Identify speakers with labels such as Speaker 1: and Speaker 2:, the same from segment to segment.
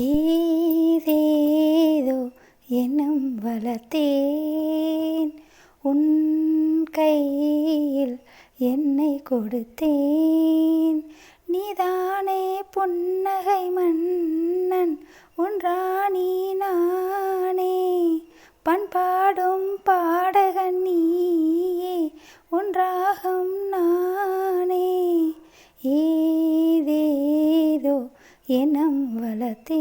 Speaker 1: ஏதேதோ எண்ணம் வளர்த்தேன், உன் கையில் என்னை கொடுத்தேன். நீதானே புன்னகை மன்னன், உன் ராணி நானே. பண்பாடும் பாடகன் நீயே, உன் ராகம் நானே. ஏதேதோ எண்ணம் வளர்த்தே.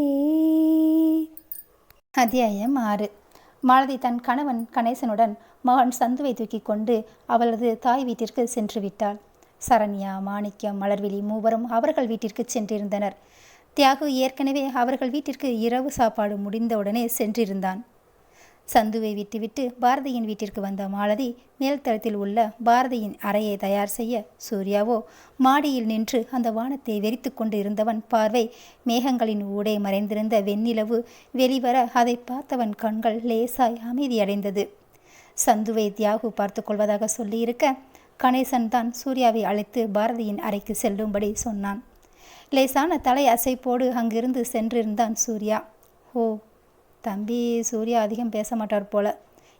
Speaker 1: அத்தியாயம் 6. மாலதி தன் கணவன் கணேசனுடன் மகன் சந்துவை தூக்கி கொண்டு அவளது தாய் வீட்டிற்கு சென்று விட்டாள். சரண்யா, மாணிக்கம், மலர்விழி மூவரும் அவர்கள் வீட்டிற்கு சென்றிருந்தனர். தியாகு ஏற்கனவே அவர்கள் வீட்டிற்கு இரவு சாப்பாடு முடிந்தவுடனே சென்றிருந்தான். சந்துவை விட்டுவிட்டு பாரதியின் வீட்டிற்கு வந்த மாலதி மேல்தளத்தில் உள்ள பாரதியின் அறையை தயார் செய்ய, சூர்யாவோ மாடியில் நின்று அந்த வானத்தை வெறித்து கொண்டு இருந்தவன் பார்வை மேகங்களின் ஊடே மறைந்திருந்த வெண்ணிலவு வெளிவர அதை பார்த்தவன் கண்கள் லேசாய் அமைதியடைந்தது. சந்துவை தியாகு பார்த்து கொள்வதாக சொல்லியிருக்க, கணேசன் தான் சூர்யாவை அழைத்து பாரதியின் அறைக்கு செல்லும்படி சொன்னான். லேசான தலை அசைப்போடு அங்கிருந்து சென்றிருந்தான் சூர்யா. ஓ, தம்பி சூர்யா அதிகம் பேச மாட்டார் போல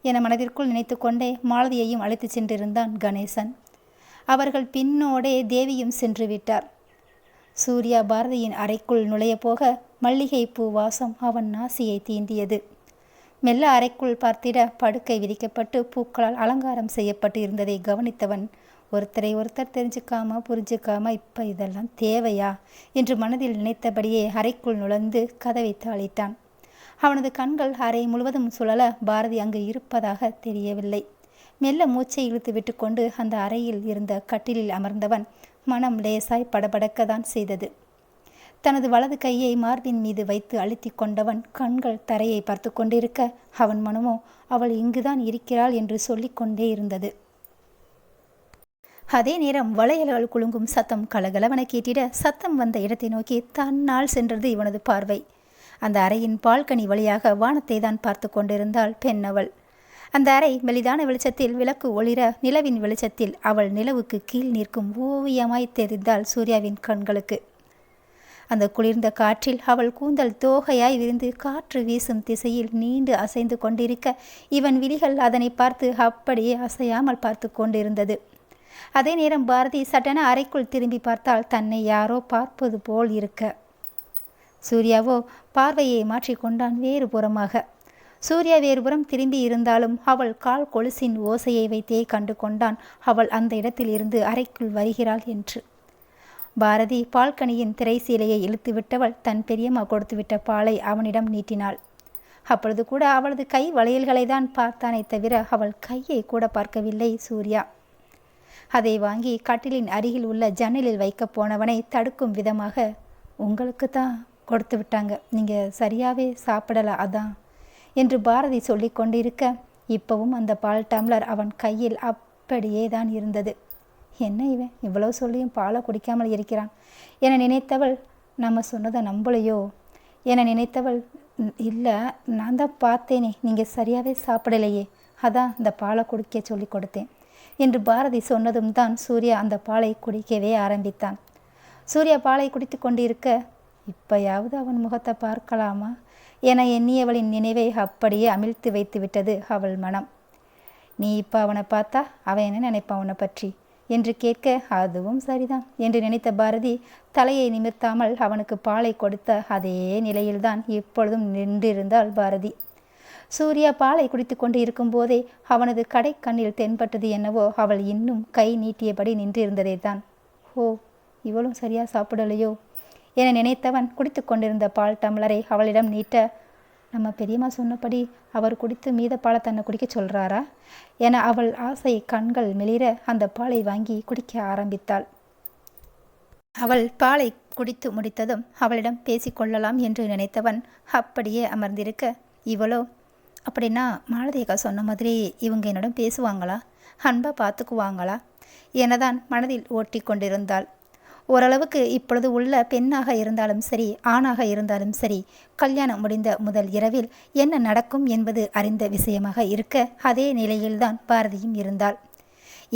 Speaker 1: என மனதிற்குள் நினைத்து கொண்டே மாலதியையும் அழைத்து சென்றிருந்தான் கணேசன். அவர்கள் பின்னோடே தேவியும் சென்று விட்டார். சூர்யா பாரதியின் அறைக்குள் நுழைய போக மல்லிகை பூ வாசம் அவன் நாசியை தீண்டியது. மெல்ல அறைக்குள் பார்த்திட படுக்கை விரிக்கப்பட்டு பூக்களால் அலங்காரம் செய்யப்பட்டு இருந்ததை கவனித்தவன் ஒருத்தரை ஒருத்தர் தெரிஞ்சுக்காம புரிஞ்சுக்காம இப்ப இதெல்லாம் தேவையா என்று மனதில் நினைத்தபடியே அறைக்குள் நுழைந்து கதவை தாளிட்டான். அவனது கண்கள் அறை முழுவதும் சுழல பாரதி அங்கு இருப்பதாக தெரியவில்லை. மெல்ல மூச்சை இழுத்து விட்டு கொண்டு அந்த அறையில் இருந்த கட்டிலில் அமர்ந்தவன் மனம் லேசாய் படபடக்கத்தான் செய்தது. தனது வலது கையை மார்பின் மீது வைத்து அழுத்தி கொண்டவன் கண்கள் தரையை பார்த்து கொண்டிருக்க, அவன் மனமோ அவள் இங்குதான் இருக்கிறாள் என்று சொல்லிக்கொண்டே இருந்தது. அதே நேரம் வளையல்கள் குலுங்கும் சத்தம் கலகலவன கேட்டிட சத்தம் வந்த இடத்தை நோக்கி தன்னால் சென்றது இவனது பார்வை. அந்த அறையின் பால்கனி வழியாக வானத்தை தான் பார்த்து கொண்டிருந்தாள் பெண்ணவள். அந்த அறை மெலிதான வெளிச்சத்தில் விளக்கு ஒளிர நிலவின் வெளிச்சத்தில் அவள் நிலவுக்கு கீழ் நிற்கும் ஓவியமாய் தெரிந்தாள் சூர்யாவின் கண்களுக்கு. அந்த குளிர்ந்த காற்றில் அவள் கூந்தல் தோகையாய் விரிந்து காற்று வீசும் திசையில் நீண்டு அசைந்து கொண்டிருக்க, இவன் விழிகள் அதனை பார்த்து அப்படியே அசையாமல் பார்த்து கொண்டிருந்தது. அதே நேரம் பாரதி சட்டென அறைக்குள் திரும்பி பார்த்தால் தன்னை யாரோ பார்ப்பது போல் இருக்க. சூர்யாவோ பார்வையை மாற்றிக்கொண்டான் வேறு புறமாக. சூர்யா வேறுபுறம் திரும்பி இருந்தாலும் அவள் கால் கொலுசின் ஓசையை வைத்தே கண்டு கொண்டான் அவள் அந்த இடத்தில் இருந்து அறைக்குள் வருகிறாள் என்று. பாரதி பால்கனியின் திரைசீலையை இழுத்து விட்டவள் தன் பெரியம்மா கொடுத்துவிட்ட பாலை அவனிடம் நீட்டினாள். அப்பொழுது கூட அவளது கை வளையல்களை தான் பார்த்தானே தவிர அவள் கையை கூட பார்க்கவில்லை சூர்யா. அதை வாங்கி கட்டிலின் அருகில் உள்ள ஜன்னலில் வைக்க போனவனை தடுக்கும் விதமாக, உங்களுக்கு தான் கொடுத்து விட்டாங்க, நீங்கள் சரியாகவே சாப்பிடலை அதான் என்று பாரதி சொல்லி கொண்டிருக்க, இப்பவும் அந்த பால் டம்ளர் அவன் கையில் அப்படியே தான் இருந்தது. என்ன இவன் இவ்வளவு சொல்லியும் பாலை குடிக்காமல் இருக்கிறான் என நினைத்தவள், நம்ம சொன்னதை நம்பலையோ என நினைத்தவள், இல்லை நான் தான் பார்த்தேனே, நீங்கள் சரியாகவே சாப்பிடலையே, அதான் இந்த பாலை குடிக்க சொல்லி கொடுத்தேன் என்று பாரதி சொன்னதும் தான் சூர்யா அந்த பாலை குடிக்கவே ஆரம்பித்தான். சூர்யா பாலை குடித்து கொண்டிருக்க, இப்பயாவது அவன் முகத்தை பார்க்கலாமா என எண்ணியவளின் நினைவை அப்படியே அமிழ்த்து வைத்து விட்டது அவள் மனம். நீ இப்போ அவனை பார்த்தா அவன் என்ன நினைப்பான் உன்னை பற்றி என்று கேட்க, அதுவும் சரிதான் என்று நினைத்த பாரதி தலையை நிமிர்த்தாமல் அவனுக்கு பாலை கொடுத்த அதே நிலையில்தான் இப்பொழுதும் நின்றிருந்தாள் பாரதி. சூர்யா பாலை குடித்து கொண்டு இருக்கும்போதே அவனது கடை கண்ணில் தென்பட்டது என்னவோ, அவள் இன்னும் கை நீட்டியபடி நின்றிருந்ததே தான். ஓ, இவளும் சரியா சாப்பிடலையோ என நினைத்தவன் குடித்து கொண்டிருந்த பால் டம்ளரை அவளிடம் நீட்ட, நம்ம பெரியம்மா சொன்னபடி அவர் குடித்து மீத பாலை தன்னை குடிக்க சொல்கிறாரா என அவள் ஆசை கண்கள் மெளிர அந்த பாலை வாங்கி குடிக்க ஆரம்பித்தாள். அவள் பாலை குடித்து முடித்ததும் அவளிடம் பேசிக்கொள்ளலாம் என்று நினைத்தவன் அப்படியே அமர்ந்திருக்க, இவளோ, அப்படின்னா மாலதியக்கா சொன்ன மாதிரி இவங்க என்னிடம் பேசுவாங்களா, அன்பா பார்த்துக்குவாங்களா எனதான் மனதில் ஓட்டி கொண்டிருந்தாள். ஓரளவுக்கு இப்பொழுது உள்ள பெண்ணாக இருந்தாலும் சரி ஆணாக இருந்தாலும் சரி, கல்யாணம் முடிந்த முதல் இரவில் என்ன நடக்கும் என்பது அறிந்த விஷயமாக இருக்க அதே நிலையில்தான் பாரதியும் இருந்தாள்.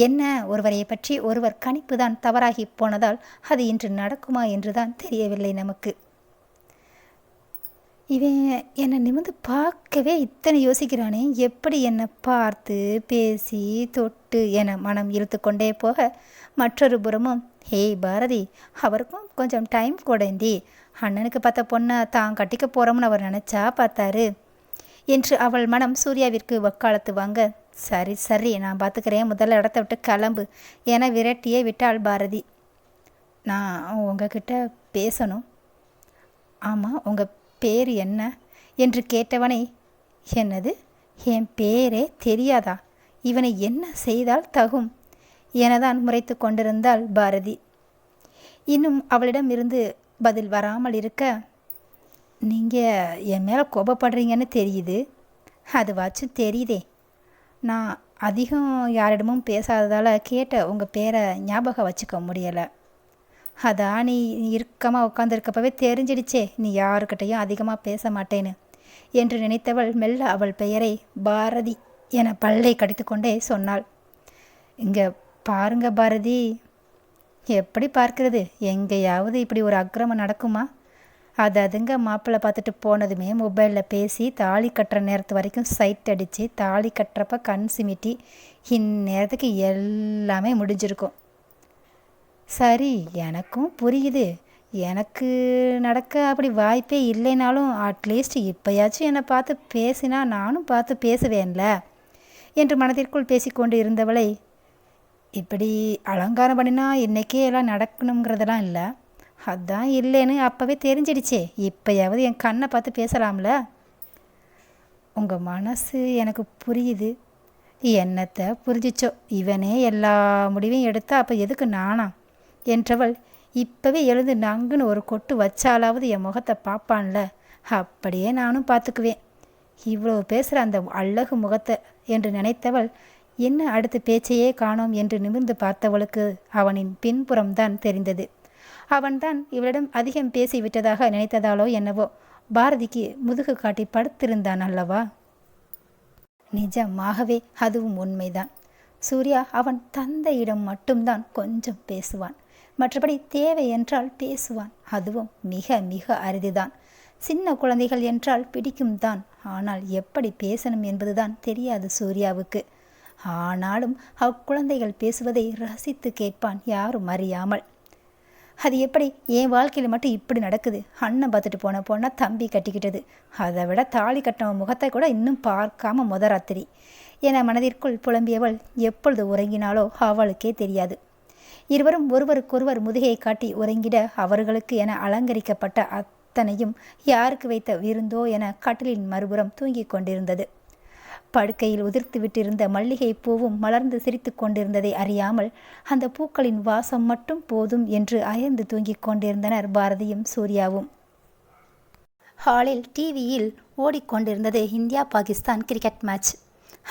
Speaker 1: என்ன ஒருவரை பற்றி ஒருவர் கணிப்பு தான் தவறாகி போனதால் அது இன்று நடக்குமா என்றுதான் தெரியவில்லை நமக்கு. இவன் என்னை நிமிர்ந்து பார்க்கவே இத்தனை யோசிக்கிறானே, எப்படி என்னை பார்த்து பேசி தொட்டு என மனம் இழுத்து கொண்டே போக, மற்றொரு புறமும் ஹேய் பாரதி, அவருக்கும் கொஞ்சம் டைம் கொடேண்டி, அண்ணனுக்கு பார்த்த பொண்ணை தான் கட்டிக்க போகிறோம்னு அவர் நினச்சா பார்த்தாரு என்று அவள் மனம் சூர்யாவிற்கு வக்காலத்து வாங்க, சரி சரி நான் பார்த்துக்கிறேன், முதல்ல இடத்த விட்டு கிளம்பு என விரட்டியே விட்டாள் பாரதி. நான் உங்ககிட்ட பேசணும். ஆமாம், உங்கள் பேர் என்ன என்று கேட்டவனை, என்னது என் பேரே தெரியாதா, இவனை என்ன செய்தால் தகும் எனதான் முறைத்து கொண்டிருந்தாள் பாரதி. இன்னும் அவளிடம் இருந்து பதில் வராமல் இருக்க, நீங்கள் என் மேலே கோபப்படுறீங்கன்னு தெரியுது, அதுவாச்சும் தெரியுதே, நான் அதிகம் யாரிடமும் பேசாததால் கேட்ட உங்கள் பேரை ஞாபகம் வச்சுக்க முடியலை. அதான் நீ இறுக்கமாக உட்காந்துருக்கப்பவே தெரிஞ்சிடுச்சே நீ யாருக்கிட்டையும் அதிகமாக பேச மாட்டேன்னு என்று நினைத்தவள் மெல்ல அவள் பெயரை பாரதி என பல்லை கடித்து கொண்டே சொன்னாள். இங்கே பாருங்க பாரதி. எப்படி பார்க்கிறது, எங்கேயாவது இப்படி ஒரு அக்கிரமம் நடக்குமா? அதுங்க மாப்பிள்ளை பார்த்துட்டு போனதுமே மொபைலில் பேசி தாலி கட்டுற நேரத்து வரைக்கும் சைட் அடித்து தாலி கட்டுறப்ப கண் சிமிட்டி இந்நேரத்துக்கு எல்லாமே முடிஞ்சிருக்கும். சரி, எனக்கும் புரியுது, எனக்கு நடக்க அப்படி வாய்ப்பே இல்லைனாலும் அட்லீஸ்ட் இப்போயாச்சும் என்னை பார்த்து பேசினா நானும் பார்த்து பேசுவேன்ல என்று மனதிற்குள் பேசிக்கொண்டு இருந்தவளை, இப்படி அலங்காரம் பண்ணினா இன்றைக்கே எல்லாம் நடக்கணுங்கிறதெல்லாம் இல்லை, அதான் இல்லைன்னு அப்போவே தெரிஞ்சிடுச்சே, இப்போயாவது என் கண்ணை பார்த்து பேசலாம்ல. உங்கள் மனசு எனக்கு புரியுது, என்னத்தை புரிஞ்சிச்சோ, இவனே எல்லா முடிவையும் எடுத்தா அப்போ எதுக்கு நானா என்றவள் இப்போவே எழுந்து நங்குன்னு ஒரு கொட்டு வச்சாலாவது என் முகத்தை பார்ப்பான்ல, அப்படியே நானும் பார்த்துக்குவேன், இவ்வளோ பேசுகிற அந்த அழகு முகத்தை என்று நினைத்தவள், என்ன அடுத்த பேச்சையே காணோம் என்று நிமிர்ந்து பார்த்தவளுக்கு அவனின் பின்புறம்தான் தெரிந்தது. அவன்தான் இவளிடம் அதிகம் பேசிவிட்டதாக நினைத்ததாலோ என்னவோ பாரதிக்கு முதுகு காட்டி படுத்திருந்தான் அல்லவா. நிஜமாகவே அதுவும் உண்மைதான். சூர்யா அவன் தந்தையிடம் மட்டும்தான் கொஞ்சம் பேசுவான், மற்றபடி தேவை என்றால் பேசுவான், அதுவும் மிக மிக அரிதுதான். சின்ன குழந்தைகள் என்றால் பிடிக்கும் தான், ஆனால் எப்படி பேசணும் என்பதுதான் தெரியாது சூர்யாவுக்கு. ஆனாலும் அக்குழந்தைகள் பேசுவதை ரசித்து கேட்பான் யாரும் அறியாமல். அது எப்படி என் வாழ்க்கையில் மட்டும் இப்படி நடக்குது, அண்ணன் பார்த்துட்டு போன பொண்ணா தம்பி கட்டிக்கிட்டது, அதை விட தாலி கட்டின முகத்தை கூட இன்னும் பார்க்காம ராத்திரி என மனதிற்குள் புலம்பியவள் எப்பொழுது உறங்கினாலோ அவளுக்கே தெரியாது. இருவரும் ஒருவருக்கொருவர் முதுகையை காட்டி உறங்கிட அவர்களுக்கு என அலங்கரிக்கப்பட்ட அத்தனையும் யாருக்கு வைத்த விருந்தோ என கட்டிலின் மறுபுறம் தூங்கிக் கொண்டிருந்தது. படுக்கையில் உதிர்த்து விட்டிருந்த மல்லிகை பூவும் மலர்ந்து சிரித்து கொண்டிருந்ததை அறியாமல் அந்த பூக்களின் வாசம் மட்டும் போதும் என்று அயர்ந்து தூங்கிக் கொண்டிருந்தனர் பாரதியும் சூர்யாவும். ஹாலில் டிவியில் ஓடிக்கொண்டிருந்தது இந்தியா பாகிஸ்தான் கிரிக்கெட் மேட்ச்.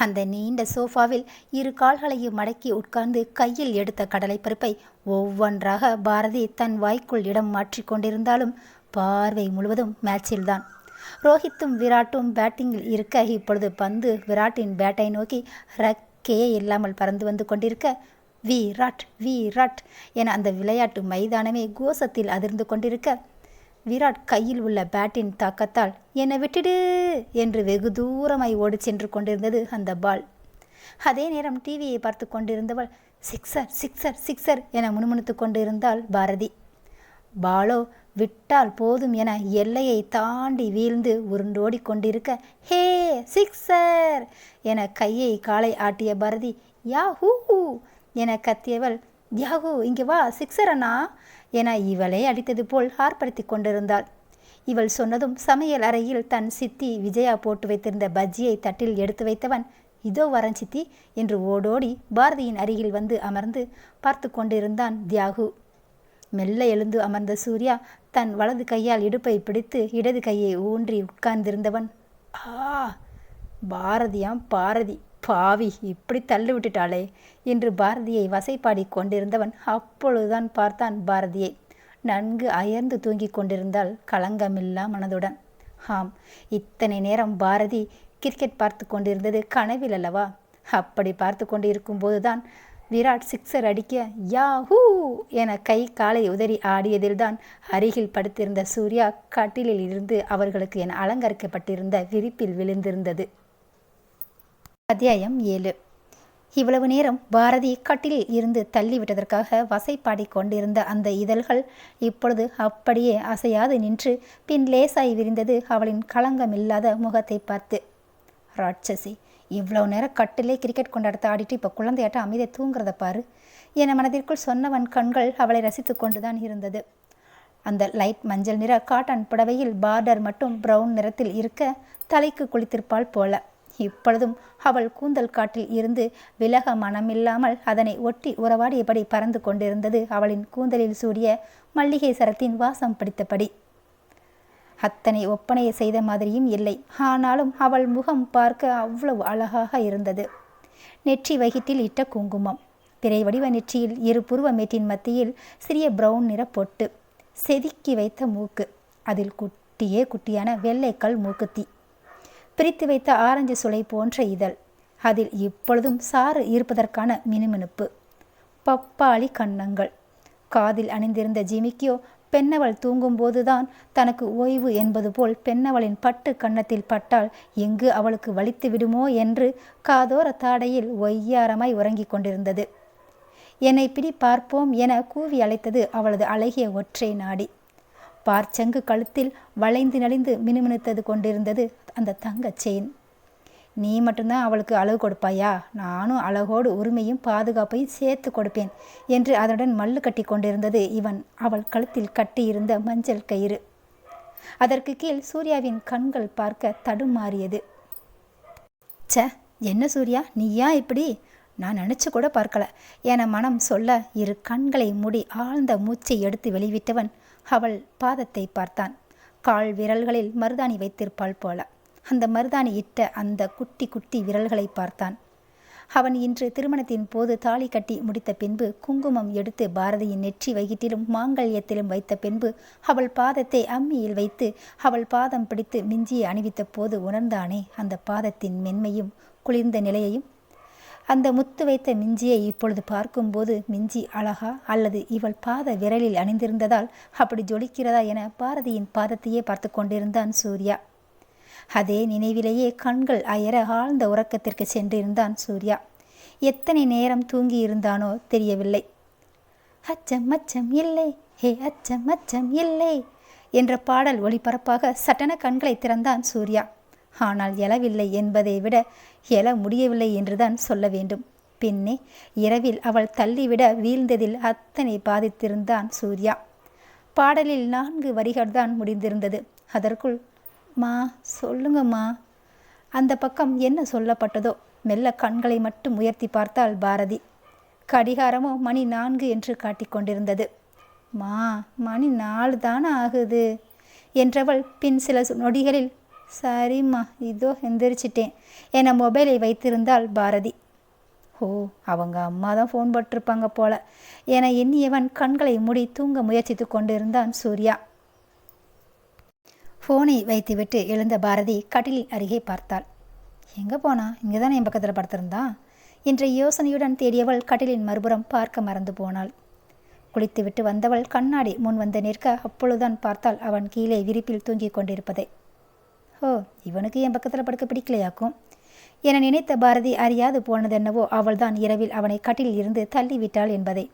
Speaker 1: அந்த நீண்ட சோஃபாவில் இரு கால்களையும் மடக்கி உட்கார்ந்து கையில் எடுத்த கடலைப்பருப்பை ஒவ்வொன்றாக பாரதி தன் வாய்க்குள் இடம் மாற்றி கொண்டிருந்தாலும் பார்வை முழுவதும் மேட்சில்தான். ரோஹித்தும் விராட்டும் பேட்டிங்கில் இருக்க இப்பொழுது பந்து விராட்டின் பேட்டை நோக்கி ரக்கையே இல்லாமல் பறந்து வந்து கொண்டிருக்க, விராட் விராட் என அந்த விளையாட்டு மைதானமே கோஷத்தில் அதிர்ந்து கொண்டிருக்க, விராட் கையில் உள்ள பேட்டின் தாக்கத்தால் என்னை விட்டுடு என்று வெகு தூரமாய் ஓடி சென்று கொண்டிருந்தது அந்த பால். அதே நேரம் டிவியை பார்த்து கொண்டிருந்தவள் சிக்ஸர் சிக்ஸர் சிக்ஸர் என முணுமுணுத்து கொண்டிருந்தாள் பாரதி. பாலோ விட்டால் போதும் என எல்லையை தாண்டி வீழ்ந்து உருண்டோடி கொண்டிருக்க, ஹே சிக்ஸர் என கையை காலை ஆட்டிய பாரதி யாஹூ என கத்தியவள், யாஹூ இங்கே வா சிக்ஸர் அண்ணா என இவளே அடித்தது போல் ஆர்ப்பரித்து கொண்டிருந்தாள். இவள் சொன்னதும் சமையல் அறையில் தன் சித்தி விஜயா போட்டு வைத்திருந்த பஜ்ஜியை தட்டில் எடுத்து வைத்தவன், இதோ வரன் சித்தி என்று ஓடோடி பாரதியின் அருகில் வந்து அமர்ந்து பார்த்து கொண்டிருந்தான் தியாகு. மெல்ல எழுந்து அமர்ந்த சூர்யா தன் வலது கையால் இடுப்பை பிடித்து இடது கையை ஊன்றி உட்கார்ந்திருந்தவன், ஆ பாரதியாம் பாரதி பாவி இப்படி தள்ளி விட்டுட்டாளே என்று பாரதியை வசைப்பாடி கொண்டிருந்தவன் அப்பொழுதுதான் பார்த்தான் பாரதியை. நன்கு அயர்ந்து தூங்கிக் கொண்டிருந்தாள் களங்கமில்லா மனதுடன். ஆம், இத்தனை நேரம் பாரதி கிரிக்கெட் பார்த்து கொண்டிருந்தது கனவில் அல்லவா? அப்படி பார்த்து கொண்டு இருக்கும்போதுதான் விராட் சிக்ஸர் அடிக்க யாஹூ என கை காலை உதறி ஆடியதில்தான் அருகில் படுத்திருந்த சூர்யா கட்டிலில் இருந்து அவர்களுக்கு என அலங்கரிக்கப்பட்டிருந்த விரிப்பில் விழுந்திருந்தது. அத்தியாயம் 7. இவ்வளவு நேரம் பாரதி கட்டிலில் இருந்து தள்ளிவிட்டதற்காக வசைப்பாடி கொண்டிருந்த அந்த இதழ்கள் இப்பொழுது அப்படியே அசையாது நின்று பின் லேசாய் விரிந்தது அவளின் களங்கமில்லாத முகத்தை பார்த்து. ராட்சசி, இவ்வளோ நேரம் கட்டிலே கிரிக்கெட் கொண்டாடத்தை ஆடிட்டு இப்போ குழந்தையாட்ட அமைதியை தூங்குறத பாரு என மனதிற்குள் சொன்னவன் கண்கள் அவளை ரசித்து கொண்டுதான் இருந்தது. அந்த லைட் மஞ்சள் நிற காட்டன் புடவையில் பார்டர் மட்டும் பிரவுன் நிறத்தில் இருக்க தலைக்கு குளித்திருப்பாள் போல. இப்பொழுதும் அவள் கூந்தல் காட்டில் இருந்து விலக மனமில்லாமல் அதனை ஒட்டி உறவாடியபடி பறந்து கொண்டிருந்தது அவளின் கூந்தலில் சூடிய மல்லிகை சரத்தின் வாசம் பிடித்தபடி. அத்தனை ஒப்பனையை செய்த மாதிரியும் இல்லை. ஆனாலும் அவள் முகம் பார்க்க அவ்வளவு அழகாக இருந்தது. நெற்றி வகிட்டில் இட்ட குங்குமம், பிறை வடிவ நெற்றியில் இரு புருவ மேட்டின் மத்தியில் சிறிய பிரவுன் நிற பொட்டு, செதுக்கி வைத்த மூக்கு, அதில் குட்டியான வெள்ளைக்கல் மூக்குத்தி, பிரித்து வைத்த ஆரஞ்சு சுளை போன்ற இதழ், அதில் இப்பொழுதும் சாறு இருப்பதற்கான மினுமினுப்பு, பப்பாளி கன்னங்கள், காதில் அணிந்திருந்த ஜிமிக்கியோ பெண்ணவள் தூங்கும்போதுதான் தனக்கு ஓய்வு என்பது போல் பெண்ணவளின் பட்டு கன்னத்தில் பட்டால் எங்கு அவளுக்கு வலித்து விடுமோ என்று காதோர தாடையில் ஒய்யாரமாய் உறங்கிக் கொண்டிருந்தது. என்னை பிடி பார்ப்போம் என கூவி அழைத்தது அவளது அழகிய ஒற்றை நாடி. பார்ச்சங்கு கழுத்தில் வளைந்து நலிந்து மினுமினுத்தது கொண்டிருந்தது அந்த தங்க செயின். நீ மட்டும்தான் அவளுக்கு அழகு கொடுப்பாயா? நானும் அழகோடு உரிமையும் பாதுகாப்பையும் சேர்த்து கொடுப்பேன் என்று அதனுடன் மல்லு கட்டி கொண்டிருந்தது அவள் கழுத்தில் கட்டியிருந்த மஞ்சள் கயிறு. அதற்கு கீழ் சூர்யாவின் கண்கள் பார்க்க தடுமாறியது. ச, என்ன சூர்யா, நீயா இப்படி? நான் நினச்சி கூட பார்க்கல என மனம் சொல்ல இரு கண்களை மூடி ஆழ்ந்த மூச்சை எடுத்து வெளிவிட்டவன் அவள் பாதத்தை பார்த்தான். கால் விரல்களில் மருதாணி வைத்திருப்பாள் போல. அந்த மருதாணி இட்ட அந்த குட்டி விரல்களை பார்த்தான். அவன் இன்று திருமணத்தின் போது தாலி கட்டி முடித்த பின்பு குங்குமம் எடுத்து பாரதியின் நெற்றி வகிட்டிலும் மாங்கல்யத்திலும் வைத்த பின்பு அவள் பாதத்தை அம்மியில் வைத்து அவள் பாதம் பிடித்து மிஞ்சியை அணிவித்த போது உணர்ந்தானே அந்த பாதத்தின் மென்மையும் குளிர்ந்த நிலையையும். அந்த முத்து வைத்த மிஞ்சியை இப்பொழுது பார்க்கும்போது மிஞ்சி அழகா அல்லது இவள் பாத விரலில் அணிந்திருந்ததால் அப்படி ஜொலிக்கிறதா என பாரதியின் பாதத்தையே பார்த்து கொண்டிருந்தான் சூர்யா. அதே நினைவிலேயே கண்கள் அயர ஆழ்ந்த உறக்கத்திற்கு சென்றிருந்தான் சூர்யா. எத்தனை நேரம் தூங்கி இருந்தானோ தெரியவில்லை. அச்சம் அச்சம் இல்லை, ஹே அச்சம் அச்சம் இல்லை என்ற பாடல் ஒளிபரப்பாக சட்டென கண்களை திறந்தான் சூர்யா. ஆனால் எழவில்லை என்பதை விட எழ முடியவில்லை என்றுதான் சொல்ல வேண்டும். பின்னே இரவில் அவள் தள்ளிவிட வீழ்ந்ததில் அத்தனை பாதித்திருந்தான் சூர்யா. பாடலில் 4 வரிகள்தான் முடிந்திருந்தது. அதற்குள் மா சொல்லுங்கம்மா, அந்த பக்கம் என்ன சொல்லப்பட்டதோ மெல்ல கண்களை மட்டும் உயர்த்தி பார்த்தாள் பாரதி. கடிகாரமோ மணி 4 என்று காட்டிக்கொண்டிருந்தது. மா, மணி 4 தானே ஆகுது என்றவள் பின் சில நொடிகளில் சரிம்மா இதோ எந்திரிச்சிட்டேன் என மொபைலை வைத்திருந்தாள் பாரதி. ஓ, அவங்க அம்மா தான் ஃபோன் போட்டிருப்பாங்க போல என எண்ணியவன் கண்களை மூடி தூங்க முயற்சித்து கொண்டிருந்தான் சூர்யா. ஃபோனை வைத்துவிட்டு எழுந்த பாரதி கட்டிலின் அருகே பார்த்தாள். எங்கே போனா? இங்கே தானே என் பக்கத்தில் படுத்திருந்தான் என்ற யோசனையுடன் தேடியவள் கட்டிலின் மறுபுறம் பார்க்க மறந்து போனாள். குளித்துவிட்டு வந்தவள் கண்ணாடி முன் வந்து நிற்க அப்பொழுதுதான் பார்த்தாள் அவன் கீழே விரிப்பில் தூங்கிக் கொண்டிருப்பதை. ஓ, இவனுக்கு என் பக்கத்தில் படுக்க பிடிக்கலையாக்கும் என நினைத்த பாரதி அறியாது போனதென்னவோ அவள்தான் இரவில் அவனை கட்டிலில் இருந்து தள்ளிவிட்டாள் என்பதை.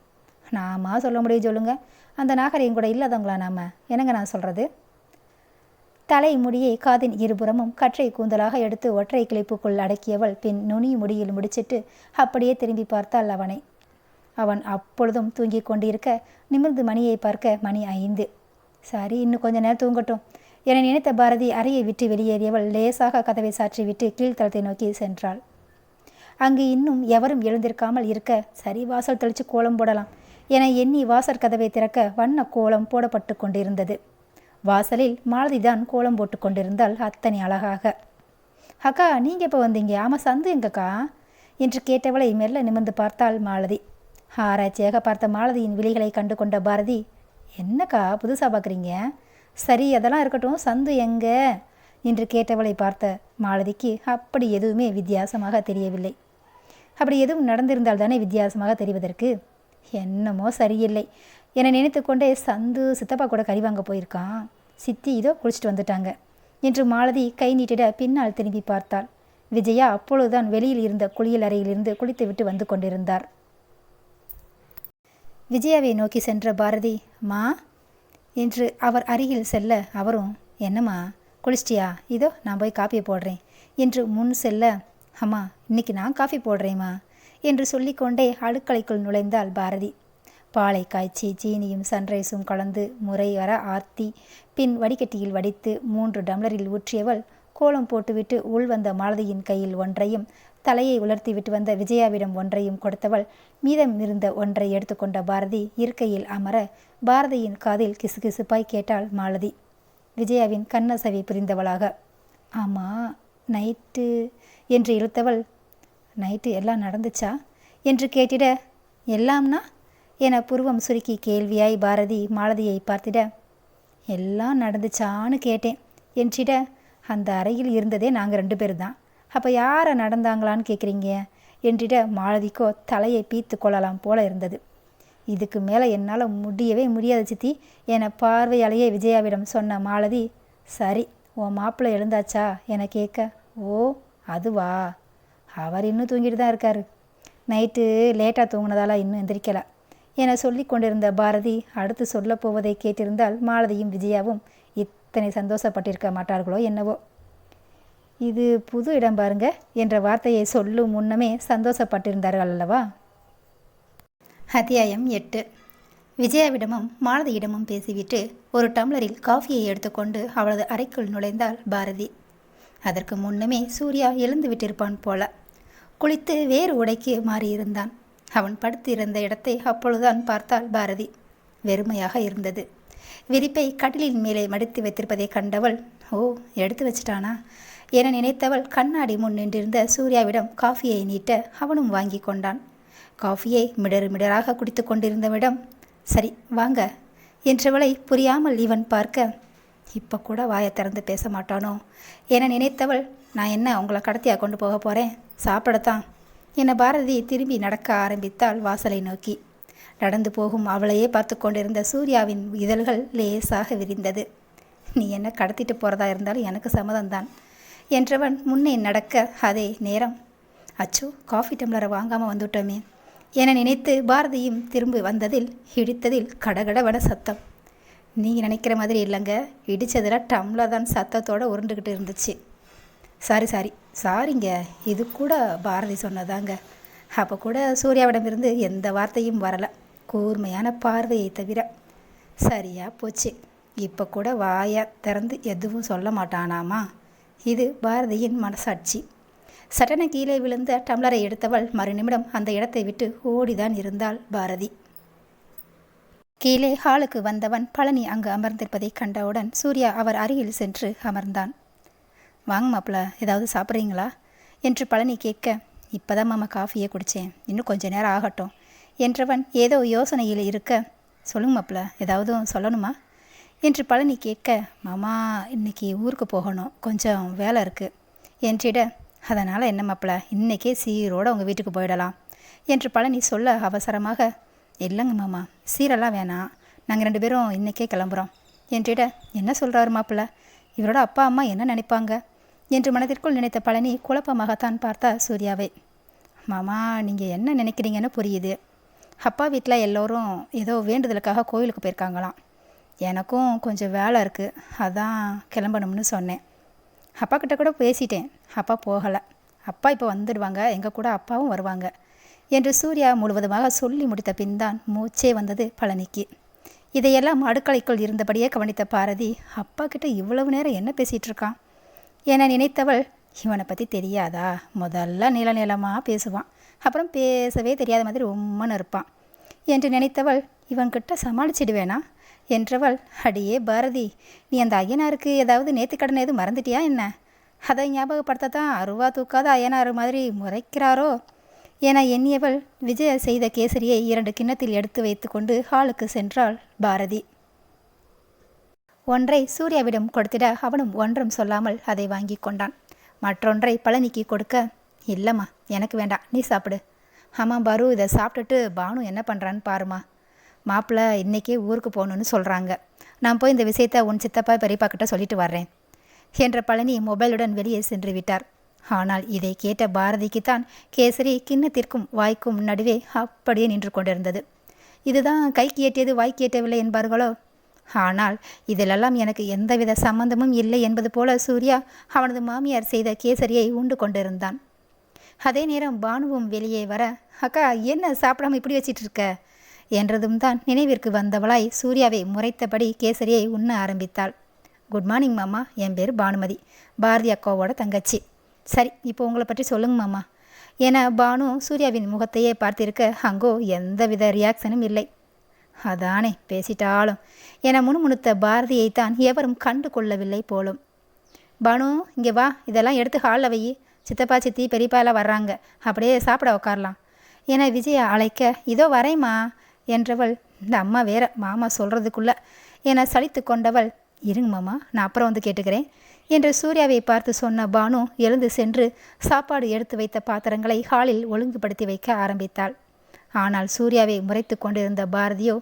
Speaker 1: நாமா சொல்ல முடியும் சொல்லுங்க, அந்த நாகரிகம் கூட இல்லாதவங்களா நாம? என்னங்க நான் சொல்கிறது? தலை முடியை காதின் இருபுறமும் கற்றை கூந்தலாக எடுத்து ஒற்றை கிளிப்புக்குள் அடக்கியவள் பின் நுனி முடியில் முடிச்சிட்டு அப்படியே திரும்பி பார்த்தாள் அவனை. அவன் அப்பொழுதும் தூங்கிக் கொண்டிருக்க நிமிர்ந்து மணியை பார்க்க மணி 5. சரி, இன்னும் கொஞ்ச நேரம் தூங்கட்டும் என நினைத்த பாரதி அறையை விட்டு வெளியேறியவள் லேசாக கதவை சாற்றிவிட்டு கீழ்த்தளத்தை நோக்கி சென்றாள். அங்கு இன்னும் எவரும் எழுந்திருக்காமல் இருக்க சரி, வாசல் தெளித்து கோலம் போடலாம் என எண்ணி வாசற் கதவை திறக்க வண்ண கோலம் போடப்பட்டு கொண்டிருந்தது. வாசலில் மாலதிதான் கோலம் போட்டு கொண்டிருந்தாள் அத்தனை அழகாக. அக்கா, நீங்கள் எப்போ வந்தீங்க? ஆமாம், சந்து எங்கக்கா என்று கேட்டவளை மெல்ல நிமிர்ந்து பார்த்தாள் மாலதி. ஆராய்ச்சியாக பார்த்த மாலதியின் விழிகளை கண்டு கொண்ட பாரதி, என்னக்கா புதுசாக பார்க்குறீங்க? சரி, அதெல்லாம் இருக்கட்டும், சந்து எங்க என்று கேட்டவளை பார்த்த மாலதிக்கு அப்படி எதுவுமே வித்தியாசமாக தெரியவில்லை. அப்படி எதுவும் நடந்திருந்தால் தானே வித்தியாசமாக தெரிவதற்கு. என்னமோ சரியில்லை என நினைத்து கொண்டே சந்து சித்தப்பா கூட கறி வாங்க போயிருக்கான், சித்தி இதோ குளிச்சுட்டு வந்துட்டாங்க என்று மாலதி கை நீட்டிட பின்னால் திரும்பி பார்த்தாள். விஜயா அப்பொழுதுதான் வெளியில் இருந்த குளியல் அறையிலிருந்து குளித்துவிட்டு வந்து கொண்டிருந்தார். விஜயாவை நோக்கி சென்ற பாரதி, மா என்று அவர் அருகில் செல்ல அவரும், என்னம்மா குளிச்சிட்டியா, இதோ நான் போய் காஃபியை போடுறேன் என்று முன் செல்ல, அம்மா இன்னைக்கு நான் காஃபி போடுறேம்மா என்று சொல்லிக்கொண்டே அடுக்கலைக்குள் நுழைந்தாள் பாரதி. பாலை காய்ச்சி சீனியும் சன்ரைஸும் கலந்து முறை வர ஆர்த்தி பின் வடிகட்டியில் வடித்து 3 டம்ளரில் ஊற்றியவள் கோலம் போட்டுவிட்டு உள் வந்த மாலதியின் கையில் ஒன்றையும் தலையை உலர்த்திவிட்டு வந்த விஜயாவிடம் ஒன்றையும் கொடுத்தவள் மீதம் இருந்த ஒன்றை எடுத்துக்கொண்ட பாரதி இருக்கையில் அமர பாரதியின் காதில் கிசுகிசுப்பாய் கேட்டாள் மாலதி, விஜயாவின் கண்ணசவை புரிந்தவளாக. ஆமாம் நைட்டு என்று இழுத்தவள், நைட்டு எல்லாம் நடந்துச்சா என்று கேட்டிட, எல்லாம்னா என புருவம் சுருக்கி கேள்வியாய் பாரதி மாலதியை பார்த்திட, எல்லாம் நடந்துச்சான்னு கேட்டேன் என்றிட, அந்த அறையில் இருந்ததே நாங்கள் 2 பேர் தான், அப்போ யாரை நடந்தாங்களான்னு கேட்குறீங்க என்றிட மாலதிக்கோ தலையை பீத்து கொள்ளலாம் போல இருந்தது. இதுக்கு மேலே என்னால் முடியவே முடியாது சித்தி என பார்வையாலேயே விஜயாவிடம் சொன்ன மாலதி, சரி உன் மாப்பிள்ளை எழுந்தாச்சா என கேட்க, ஓ அதுவா, அவர் இன்னும் தூங்கிட்டு தான் இருக்காரு, நைட்டு லேட்டாக தூங்கினதால இன்னும் எந்திரிக்கலை என சொல்லி கொண்டிருந்த பாரதி அடுத்து சொல்லப் போவதை கேட்டிருந்தால் மாலதியும் விஜயாவும் இத்தனை சந்தோஷப்பட்டிருக்க மாட்டார்களோ என்னவோ. இது புது இடம் பாருங்க என்ற வார்த்தையை சொல்லும் முன்னமே சந்தோஷப்பட்டிருந்தார்கள் அல்லவா. அத்தியாயம் 8. விஜயாவிடமும் மாலதியிடமும் பேசிவிட்டு ஒரு டம்ளரில் காஃபியை எடுத்துக்கொண்டு அவளது அறைக்குள் நுழைந்தாள் பாரதி. அதற்கு முன்னமே சூர்யா எழுந்து விட்டிருப்பான் போல. குளித்து வேறு உடைக்கு மாறியிருந்தான். அவன் படுத்திருந்த இடத்தை அப்பொழுதுதான் பார்த்தாள் பாரதி. வெறுமையாக இருந்தது. விரிப்பை கட்டிலின் மேலே மடித்து வைத்திருப்பதை கண்டவள், ஓ எடுத்து வச்சிட்டானா என நினைத்தவள் கண்ணாடி முன் நின்றிருந்த சூர்யாவிடம் காஃபியை நீட்ட அவனும் வாங்கி கொண்டான். காஃபியை மிடறு மிடராக குடித்து கொண்டிருந்தவிடம், சரி வாங்க என்றவளை புரியாமல் இவன் பார்க்க, இப்போ கூட வாயை திறந்து பேச மாட்டானோ என நினைத்தவள், நான் என்ன உங்களை கடத்தியாக கொண்டு போக போகிறேன், சாப்பிடத்தான் என பாரதி திரும்பி நடக்க ஆரம்பித்தாள் வாசலை நோக்கி. நடந்து போகும் அவளையே பார்த்து கொண்டிருந்த சூர்யாவின் இதழ்கள் லேசாக விரிந்தது. நீ என்ன கடத்திட்டு போகிறதா இருந்தாலும் எனக்கு சம்மதம்தான் என்றவன் முன்னே நடக்க, அதே நேரம் அச்சோ காஃபி டம்ளரை வாங்காமல் வந்துவிட்டோமே என நினைத்து பாரதியும் திரும்பி வந்ததில் இடித்ததில் கடகடவட சத்தம். நீங்கள் நினைக்கிற மாதிரி இல்லைங்க, இடித்ததில் டம்ளர் தான் சத்தத்தோடு உருண்டுக்கிட்டு இருந்துச்சு. சாரிங்க, இது கூட பாரதி சொன்னதாங்க. அப்போ கூட சூர்யாவிடமிருந்து எந்த வார்த்தையும் வரலை, கூர்மையான பார்வையை தவிர. சரியா போச்சு, இப்போ கூட வாயை திறந்து எதுவும் சொல்ல மாட்டானாமா. இது பாரதியின் மனசாட்சி. சட்டன கீழே விழுந்த டம்ளரை எடுத்தவள் மறுநிமிடம் அந்த இடத்தை விட்டு ஓடிதான் இருந்தாள் பாரதி. கீழே ஹாலுக்கு வந்தவன் பழனி அங்கு அமர்ந்திருப்பதை கண்டவுடன் சூர்யா அவர் அருகில் சென்று அமர்ந்தான். வாங்க மாப்பிள்ள, ஏதாவது சாப்பிட்றீங்களா என்று பழனி கேட்க, இப்போதான் மாமா காஃபியே குடித்தேன், இன்னும் கொஞ்சம் நேரம் ஆகட்டும் என்றவன் ஏதோ யோசனையில் இருக்க, சொல்லுங்க மாப்பிள்ள ஏதாவது சொல்லணுமா என்று பழனி கேட்க, மாமா இன்னைக்கு ஊருக்கு போகணும், கொஞ்சம் வேலை இருக்குது என்றிட, அதனால் என்ன மாப்பிள்ள இன்றைக்கே சீரோடு உங்கள் வீட்டுக்கு போயிடலாம் என்று பழனி சொல்ல அவசரமாக, இல்லைங்க மாமா சீரெல்லாம் வேணாம், நாங்கள் 2 பேரும் இன்றைக்கே கிளம்புறோம் என்றிட, என்ன சொல்கிறாரு மாப்பிள்ள, இவரோட அப்பா அம்மா என்ன நினைப்பாங்க என்று மனதிற்குள் நினைத்த பழனி குழப்பமாகத்தான் பார்த்தா சூர்யாவை. மாமா நீங்கள் என்ன நினைக்கிறீங்கன்னு புரியுது, அப்பா வீட்டில் எல்லோரும் ஏதோ வேண்டுதலுக்காக கோயிலுக்கு போயிருக்காங்களாம், எனக்கும் கொஞ்சம் வேலை இருக்குது, அதான் கிளம்பணும்னு சொன்னேன். அப்பா கிட்ட கூட பேசிட்டேன், அப்பா போகலை, அப்பா இப்போ வந்துடுவாங்க, எங்கள் கூட அப்பாவும் வருவாங்க என்று சூர்யா முழுவதுமாக சொல்லி முடித்த பின் தான் மூச்சே வந்தது பழனிக்கு. இதையெல்லாம் அடுக்கலைக்குள் இருந்தபடியே கவனித்த பாரதி, அப்பா கிட்ட இவ்வளவு நேரம் என்ன பேசிகிட்டு இருக்கான் என நினைத்தவள், இவனை பற்றி தெரியாதா, முதல்ல நீளமாக பேசுவான், அப்புறம் பேசவே தெரியாத மாதிரி உம்மன்னு இருப்பான் என்று நினைத்தவள், இவன்கிட்ட சமாளிச்சிடுவேனா என்றவள், அடியே பாரதி, நீ அந்த ஐயனாருக்கு ஏதாவது நேர்த்திக்கடன் எதுவும் மறந்துட்டியா என்ன, அதை ஞாபகப்படுத்தத்தான் அருவா தூக்காத ஐயனார் மாதிரி முறைக்கிறாரோ என எண்ணியவள் விஜய செய்த கேசரியை 2 கிண்ணத்தில் எடுத்து வைத்து கொண்டு ஹாலுக்கு சென்றாள் பாரதி. ஒன்றை சூர்யாவிடம் கொடுத்திட அவனும் ஒன்றும் சொல்லாமல் அதை வாங்கி கொண்டான். மற்றொன்றை பழனிக்கு கொடுக்க, இல்லைம்மா எனக்கு வேண்டாம், நீ சாப்பிடு ஆமாம் பாரு, இதை சாப்பிட்டுட்டு பானு என்ன பண்ணுறான்னு பாருமா. மாப்பிள்ளை இன்றைக்கே ஊருக்கு போகணுன்னு சொல்கிறாங்க. நான் போய் இந்த விஷயத்தை உன் சித்தப்பா பெரியப்பா கிட்ட சொல்லிட்டு வர்றேன் என்ற பழனி மொபைலுடன் வெளியே சென்று விட்டார். ஆனால் இதை கேட்ட பாரதிக்குத்தான் கேசரி கிண்ணத்திற்கும் வாய்க்கும் நடுவே அப்படியே நின்று கொண்டிருந்தது. இதுதான் கைக்கு எட்டியது வாய்க்கு எட்டவில்லை என்பார்களோ? ஆனால் இதிலெல்லாம் எனக்கு எந்தவித சம்பந்தமும் இல்லை என்பது போல சூர்யா அவனது மாமியார் செய்த கேசரியை உண்டு கொண்டிருந்தான். அதே நேரம் பானுவும் வெளியே வர, அக்கா என்ன சாப்பிடாம இப்படி வச்சிட்டு இருக்க என்றதும் தான் நினைவிற்கு வந்தவளாய் சூர்யாவை முறைத்தபடி கேசரியை உண்ண ஆரம்பித்தாள். குட் மார்னிங் மாமா, என் பேர் பானுமதி, பாரதி அக்காவோட தங்கச்சி. சரி, இப்போ உங்களை பற்றி சொல்லுங்க மாமா என பானு சூர்யாவின் முகத்தையே பார்த்திருக்க அங்கோ எந்தவித ரியாக்ஷனும் இல்லை. அதானே பேசிட்டாலும் என முணுமுணுத்த பாரதியைத்தான் எவரும் கண்டு கொள்ளவில்லை போலும். பானு இங்கே வா, இதெல்லாம் எடுத்து ஹாலில் வை, சித்தப்பா சித்தி பெரியப்பா எல்லாம் வர்றாங்க, அப்படியே சாப்பிட உட்காரலாம் என விஜயா அழைக்க, இதோ வரேம்மா என்றவள், இந்த அம்மா வேற மாமா சொல்கிறதுக்குள்ள என சலித்து கொண்டவள், இருங்க மாமா நான் அப்புறம் வந்து கேட்டுக்கிறேன் என்று சூர்யாவை பார்த்து சொன்ன பானு எழுந்து சென்று சாப்பாடு எடுத்து வைத்த பாத்திரங்களை ஹாலில் ஒழுங்குபடுத்தி வைக்க ஆரம்பித்தாள். ஆனால் சூர்யாவை முறைத்து கொண்டிருந்த பாரதியோ,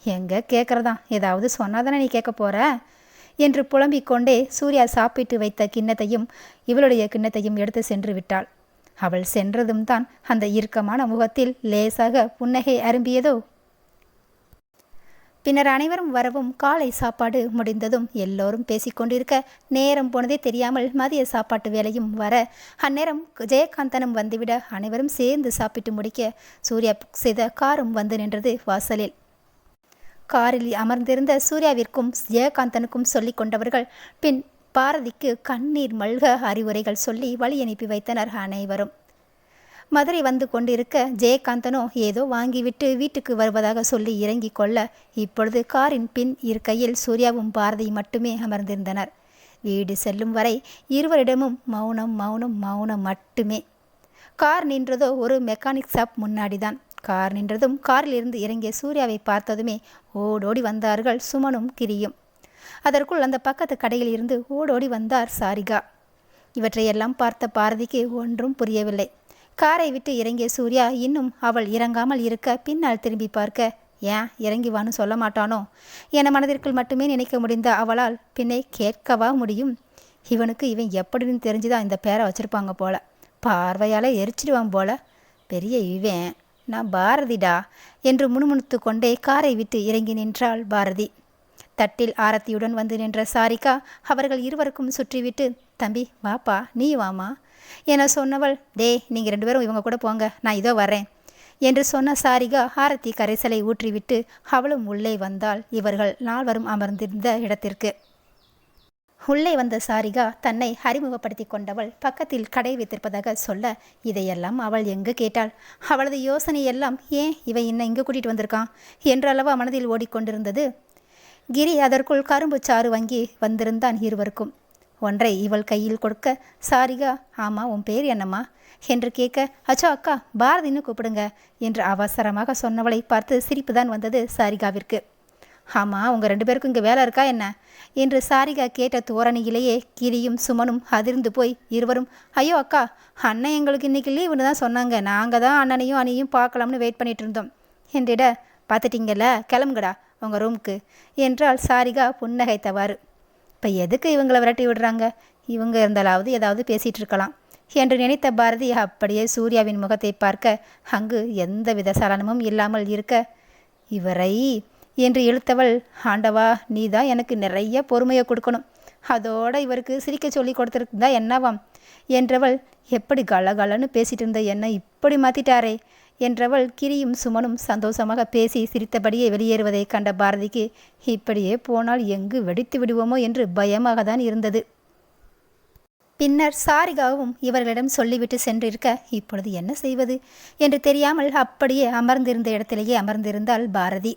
Speaker 1: எங்கே கேட்குறதான், ஏதாவது சொன்னாதானே நீ கேட்க போகிற என்று புலம்பிக் கொண்டே சூர்யா சாப்பிட்டு வைத்த கிண்ணத்தையும் இவளுடைய கிண்ணத்தையும் எடுத்து சென்று விட்டாள். அவள் சென்றதும் தான் அந்த இறுக்கமான முகத்தில் லேசாக புன்னகை அரும்பியதோ. பின்னர் அனைவரும் வரவும் காலை சாப்பாடு முடிந்ததும் எல்லோரும் பேசிக்கொண்டிருக்க நேரம் போனதே தெரியாமல் மதிய சாப்பாட்டு வேலையும் வர அந்நேரம் ஜெயகாந்தனும் வந்துவிட அனைவரும் சேர்ந்து சாப்பிட்டு முடிக்க சூர்யா புக் செய்த காரும் வந்து நின்றது வாசலில். காரில் அமர்ந்திருந்த சூர்யாவிற்கும் ஜெயகாந்தனுக்கும் சொல்லி கொண்டவர்கள் பின் பாரதிக்கு கண்ணீர் மல்க அறிவுரைகள் சொல்லி வழி அனுப்பி வைத்தனர் அனைவரும். மதுரை வந்து கொண்டிருக்க ஜெயகாந்தனோ ஏதோ வாங்கிவிட்டு வீட்டுக்கு வருவதாக சொல்லி இறங்கி கொள்ள இப்பொழுது காரின் பின் இருக்கையில் சூர்யாவும் பாரதி மட்டுமே அமர்ந்திருந்தனர். வீடு செல்லும் வரை இருவரிடமும் மௌனம் மௌனம் மௌனம் மட்டுமே. கார் நின்றதோ ஒரு மெக்கானிக் ஷாப் முன்னாடிதான். கார் நின்றதும் காரில் இருந்து இறங்கிய சூர்யாவை பார்த்ததுமே ஓடோடி வந்தார்கள் சுமனும் கிரியும். அதற்குள் அந்த பக்கத்து கடையில் இருந்து ஓடோடி வந்தார் சாரிகா. இவற்றையெல்லாம் பார்த்த பாரதிக்கு ஒன்றும் புரியவில்லை. காரை விட்டு இறங்கிய சூர்யா இன்னும் அவள் இறங்காமல் இருக்க பின்னால் திரும்பி பார்க்க, ஏன் இறங்கி வான்னு சொல்ல மாட்டானோ என மனதிற்குள் மட்டுமே நினைக்க முடிந்த அவளால் பின்னே கேட்கவா முடியும்? இவனுக்கு இவன் எப்படின்னு தெரிஞ்சுதான் இந்த பேரை வச்சிருப்பாங்க போல, பார்வையால் எரிச்சிடுவான் போல. பெரிய இவன் நான் பாரதிடா என்று முணுமுணுத்து கொண்டே காரை விட்டு இறங்கி நின்றாள் பாரதி. தட்டில் ஆரத்தியுடன் வந்து நின்ற சாரிகா அவர்கள் இருவருக்கும் சுற்றிவிட்டு, தம்பி வாப்பா நீ வாமா என சொன்னவள், டே நீங்கள் 2 பேரும் இவங்க கூட போங்க, நான் இதோ வரேன் என்று சொன்ன சாரிகா ஆரத்தி கரைசலை ஊற்றிவிட்டு அவளும் உள்ளே வந்தாள் இவர்கள் நால்வரும் அமர்ந்திருந்த இடத்திற்கு. உள்ளே வந்த சாரிகா தன்னை அறிமுகப்படுத்தி கொண்டவள் பக்கத்தில் கடை வைத்திருப்பதாக சொல்ல இதையெல்லாம் அவள் எங்கு கேட்டாள்? அவளது யோசனையெல்லாம் ஏன் இவை இன்னும் இங்கு கூட்டிகிட்டு வந்திருக்கான் என்றளவா மனதில் ஓடிக்கொண்டிருந்தது. கிரி அதற்குள் கரும்பு சாறு வாங்கி வந்திருந்தான் இருவருக்கும். ஒன்றை இவள் கையில் கொடுக்க சாரிகா, ஆமாம் உன் பேர் என்னம்மா என்று கேட்க, அச்சோ அக்கா பாரதின்னு கூப்பிடுங்க என்று அவசரமாக சொன்னவளை பார்த்து சிரிப்புதான் வந்தது சாரிகாவிற்கு. ஆமாம் உங்கள் 2 பேருக்கும் இங்கே வேலை இருக்கா என்ன என்று சாரிகா கேட்ட தோரணியிலேயே கிரியும் சுமனும் அதிர்ந்து போய் இருவரும், ஐயோ அக்கா அண்ணன் எங்களுக்கு இன்றைக்கி லீவுன்னு தான் சொன்னாங்க, நாங்கள் தான் அண்ணனையும் அண்ணியும் பார்க்கலாம்னு வெயிட் பண்ணிட்டு இருந்தோம் என்றிட, பார்த்துட்டிங்கல்ல கிளம்புங்கடா உங்கள் ரூமுக்கு என்றால் சாரிகா புன்னகைத்தவாறு. இப்போ எதுக்கு இவங்களை விரட்டி விடுறாங்க, இவங்க இருந்தாலாவது ஏதாவது பேசிகிட்டு இருக்கலாம் என்று நினைத்த பாரதி அப்படியே சூர்யாவின் முகத்தை பார்க்க அங்கு எந்தவித சலனமும் இல்லாமல் இருக்க, இவரை என்று இழுத்தவள், ஆண்டவா நீ தான் எனக்கு நிறைய பொறுமையை கொடுக்கணும், அதோட இவருக்கு சிரிக்க சொல்லி கொடுத்துருக்குதா என்னவாம் என்றவள், எப்படி கலகலன்னு பேசிட்டு இருந்த என்ன இப்படி மாற்றிட்டாரே என்றவள். கிரியும் சுமனும் சந்தோஷமாக பேசி சிரித்தபடியே வெளியேறுவதை கண்ட பாரதிக்கு இப்படியே போனால் எங்கு வெடித்து விடுவோமோ என்று பயமாக தான் இருந்தது. பின்னர் சாரிகாவும் இவர்களிடம் சொல்லிவிட்டு சென்றிருக்க இப்பொழுது என்ன செய்வது என்று தெரியாமல் அப்படியே அமர்ந்திருந்த இடத்திலேயே அமர்ந்திருந்தாள் பாரதி.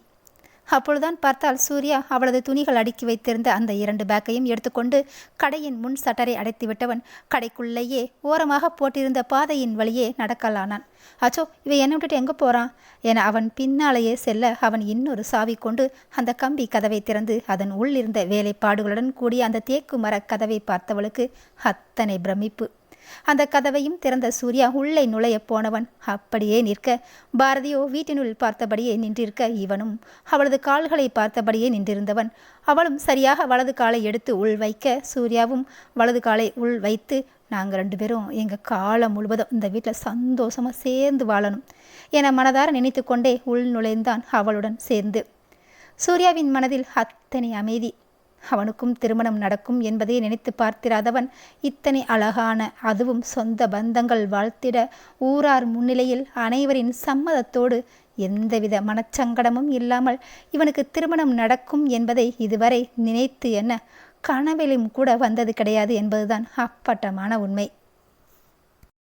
Speaker 1: அப்பொழுதுதான் பார்த்தால் சூர்யா அவளது துணிகள் அடுக்கி வைத்திருந்த அந்த 2 பேக்கையும் எடுத்துக்கொண்டு கடையின் முன் சட்டரை அடைத்து விட்டவன் கடைக்குள்ளேயே ஓரமாக போட்டிருந்த பாதையின் வழியே நடக்கலானான். அச்சோ இவன் என்ன விட்டுட்டு எங்கே போகிறான் என அவன் பின்னாலேயே செல்ல அவன் இன்னொரு சாவி கொண்டு அந்த கம்பி கதவை திறந்து அதன் உள்ளிருந்த வேலைப்பாடுகளுடன் கூடிய அந்த தேக்கு மர கதவை பார்த்தவளுக்கு அத்தனை பிரமிப்பு. அந்த கதவையும் திறந்த சூர்யா உள்ளே நுழைய போனவன் அப்படியே நிற்க, பாரதியோ வீட்டினுள் பார்த்தபடியே நின்றிருக்க, இவனும் அவளது கால்களை பார்த்தபடியே நின்றிருந்தவன். அவளும் சரியாக வலது காலை எடுத்து உள் வைக்க, சூர்யாவும் வலது காலை உள் வைத்து, நாங்கள் 2 பேரும் எங்கள் காலம் முழுவதும் இந்த வீட்டில் சந்தோஷமாக சேர்ந்து வாழணும் என மனதார நினைத்து கொண்டே உள் நுழைந்தான் அவளுடன் சேர்ந்து. சூர்யாவின் மனதில் அத்தனை அமைதி. அவனுக்கும் திருமணம் நடக்கும் என்பதை நினைத்து பார்த்திராதவன் இத்தனை அழகான, அதுவும் சொந்த பந்தங்கள் வாழ்த்திட, ஊரார் முன்னிலையில் அனைவரின் சம்மதத்தோடு எந்தவித மனச்சங்கடமும் இல்லாமல் இவனுக்கு திருமணம் நடக்கும் என்பதை இதுவரை நினைத்து என்ன கனவிலும் கூட வந்தது கிடையாது என்பதுதான் அப்பட்டமான உண்மை.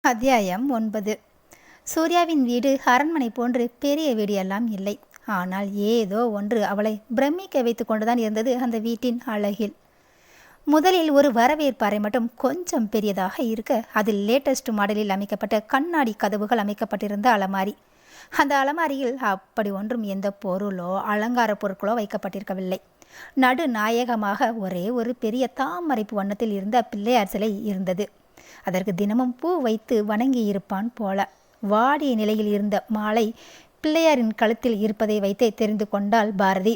Speaker 1: அத்தியாயம் 9. சூர்யாவின் வீடு அரண்மனை போன்று பெரிய வீடு எல்லாம் இல்லை. ஆனால் ஏதோ ஒன்று அவளை பிரமிக்க வைத்து கொண்டுதான் இருந்தது அந்த வீட்டின் அழகில். முதலில் ஒரு வரவேற்பறை மட்டும் கொஞ்சம் பெரியதாக இருக்க, அதில் லேட்டஸ்ட் மாடலில் அமைக்கப்பட்ட கண்ணாடி கதவுகள் அமைக்கப்பட்டிருந்த அலமாரி. அந்த அலமாரியில் அப்படி ஒன்றும் எந்த பொருளோ அலங்கார பொருட்களோ வைக்கப்பட்டிருக்கவில்லை. நடு நாயகமாக ஒரே ஒரு பெரிய தாமரைப்பு வண்ணத்தில் இருந்த பிள்ளையார் சிலை இருந்தது. அதற்கு தினமும் பூ வைத்து வணங்கி இருப்பான் போல. வாடிய நிலையில் இருந்த மாலை பிள்ளையாரின் கழுத்தில் இருப்பதை வைத்தே தெரிந்து கொண்டாள் பாரதி.